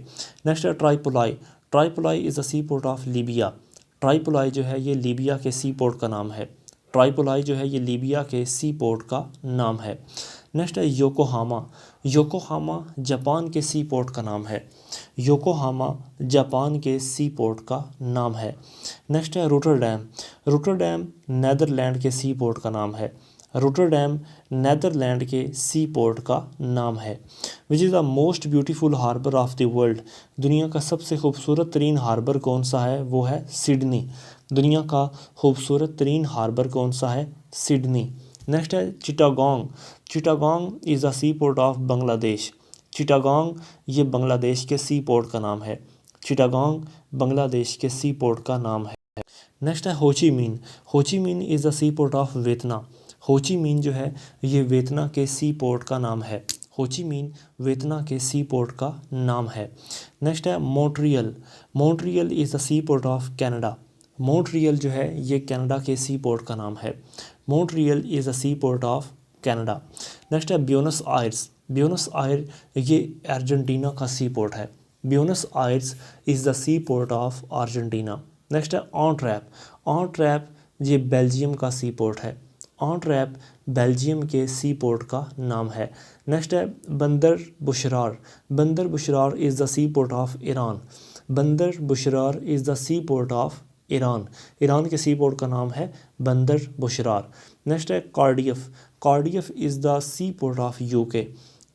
Next है Tripoli. Tripoli is the sea port of Libya. Tripoli जो है ये लीबिया के सी पोर्ट का नाम है। ट्राइपोलाई जो है ये लीबिया के सी पोर्ट का नाम है। नेक्स्ट है योकोहामा। योकोहामा जापान के सी पोर्ट का नाम है। योकोहामा जापान के सी पोर्ट का नाम है। नेक्स्ट है रोटरडैम। रोटरडैम नेदरलैंड के सी पोर्ट का नाम है। रोटरडैम नेदरलैंड के सी पोर्ट का नाम है। Which is the most beautiful harbour of the world. दुनिया का सबसे खूबसूरत तरीन हार्बर कौन सा है, वो है सिडनी। दुनिया का खूबसूरत तरीन हार्बर कौन सा है, सिडनी। नेक्स्ट है Chittagong. Chittagong is the sea port of Bangladesh. Chittagong ये बांग्लादेश के सी पोर्ट का नाम है। चिटागोंग बांग्लादेश के सी पोर्ट का नाम है। नेक्स्ट है होची Minh. Ho Chi Minh is the sea port of Vietnam. Ho Chi Minh जो है ये वियतनाम के सी पोर्ट का नाम है। होची मिन वियतनाम के सी पोर्ट का नाम है। नेक्स्ट है Montreal. Montreal is the sea port of Canada. Montreal जो है ये कनाडा के सी पोर्ट का नाम है। Montreal is the sea port of Canada. Next है ब्यूनस आयर्स। ब्यूनस आयर ये अर्जेंटीना का सी पोर्ट है। Buenos Aires is the sea port of Argentina. Next है ऑन्ट्रैप। ऑन्ट्रैप ये बेल्जियम का सी पोर्ट है। ऑन्ट्रैप बेल्जियम के सी पोर्ट का नाम है। नेक्स्ट है Bandar Bushehr. Bandar Bushehr is the sea port of Iran. Bandar Bushehr is the sea port of Iran. Iran के सी पोर्ट का नाम है बंदर बुशरार। नेक्स्ट है Cardiff. Cardiff is the sea port of UK।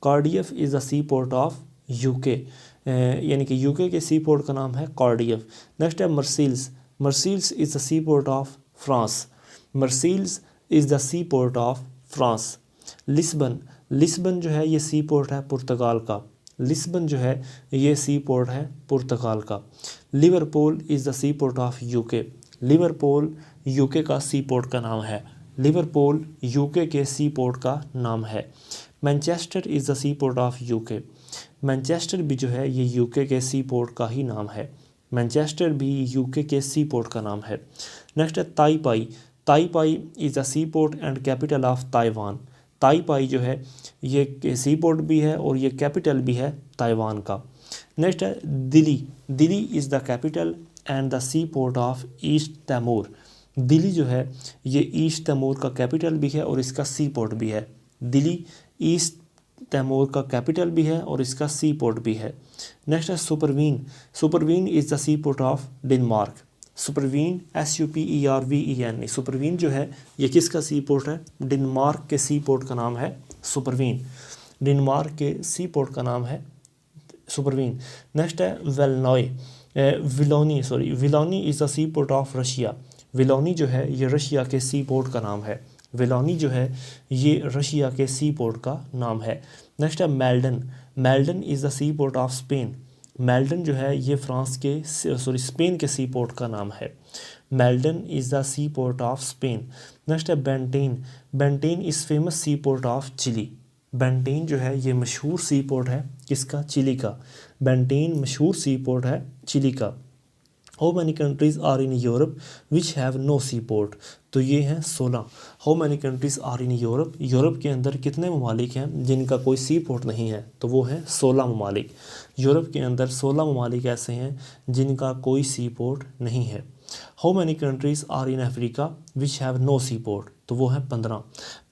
Cardiff is the sea port of UK, यानी कि UK के sea port का नाम है कार्डियफ। नेक्स्ट है Marseilles. Marseilles is the sea port of France. Marseilles is the sea port of France. Lisbon. Lisbon जो है ये सी पोर्ट है पुर्तगाल का। लिस्बन जो है ये सी पोर्ट है पुर्तगाल का। Liverpool is the sea port of UK। Liverpool UK का सी पोर्ट का नाम है। लिवरपूल UK के सी पोर्ट का नाम है। Manchester is the sea port of UK। Manchester भी जो है ये UK के सी पोर्ट का ही नाम है। मैनचेस्टर भी UK के सी पोर्ट का नाम है। नेक्स्ट है Taipei. Taipei is the sea port and capital of Taiwan. Taipei जो है ये सी पोर्ट भी है और ये कैपिटल भी है ताइवान का। नेक्स्ट है Dili. Dili is the capital and the sea port of East Timor. Dili जो है ये ईस्ट तैमूर का कैपिटल भी है और इसका सी पोर्ट भी है। दिल्ली ईस्ट तैमूर का कैपिटल भी है और इसका सी पोर्ट भी है। नेक्स्ट है Superven. Superven is the sea port of Denmark. Superven SUPERVEN। Superven जो है ये किसका सी पोर्ट है, डेनमार्क के सी पोर्ट का नाम है सुपरवीन। डेनमार्क के सी पोर्ट का नाम है सुपरवीन। नेक्स्ट है Viloni is the sea port of Russia. Viloni जो है ये रशिया के सी पोर्ट का नाम है। विलोनी जो है ये रशिया के सी पोर्ट का नाम है। नेक्स्ट है Meldon. Meldon is the sea port of Spain. Meldon जो है ये फ्रांस के स्पेन के सी पोर्ट का नाम है। Meldon is the sea port of Spain. Next है Benten. Benten is famous sea port of Chile. Benten जो है ये मशहूर सी पोर्ट है किसका? चिली का। बेंटेन मशहूर सी पोर्ट है चिली का। How many countries are in Europe which have no sea port? तो ये हैं 16। How many countries are in Europe, Europe के अंदर कितने ममालिक हैं जिनका कोई सी पोर्ट नहीं है? तो वो हैं 16 ममालिक। यूरोप के अंदर 16 ममालिक ऐसे हैं जिनका कोई सी पोर्ट नहीं है। How many countries are in Africa which have no sea port? तो वो है 15।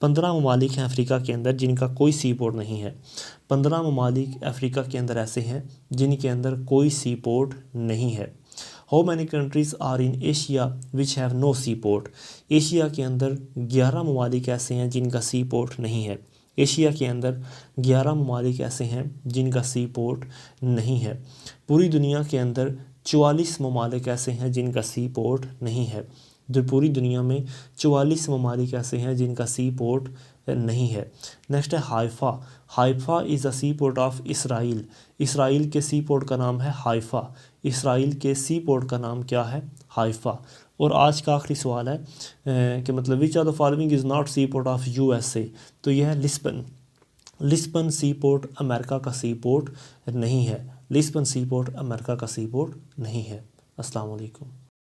15 ममालिक हैं अफ्रीका के अंदर जिनका कोई सी पोर्ट नहीं है। 15 ममालिक अफ्रीका के अंदर ऐसे हैं जिनके अंदर कोई सी पोर्ट नहीं है। How many countries are in Asia which have no sea port? Asia के अंदर 11 ममालिक ऐसे हैं जिनका सी पोर्ट नहीं है। एशिया के अंदर 11 ममालिक ऐसे हैं जिनका सी पोर्ट नहीं है। पूरी दुनिया के अंदर 44 ममालिक ऐसे हैं जिनका सी पोर्ट नहीं है। जो पूरी दुनिया में 44 ममालिक ऐसे हैं जिनका सी पोर्ट नहीं है। नेक्स्ट है Haifa. Haifa is the sea port of Israel. Israel के सी पोर्ट का नाम है हाइफा। इसराइल के सी पोर्ट का नाम क्या है? हाइफा। और आज का आखिरी सवाल है कि मतलब which are the following is not sea port of USA? तो यह है Lisbon. Lisbon sea port America का सी पोर्ट नहीं है। लिस्बन सी पोर्ट अमेरिका का सी पोर्ट नहीं है। अस्सलाम वालेकुम।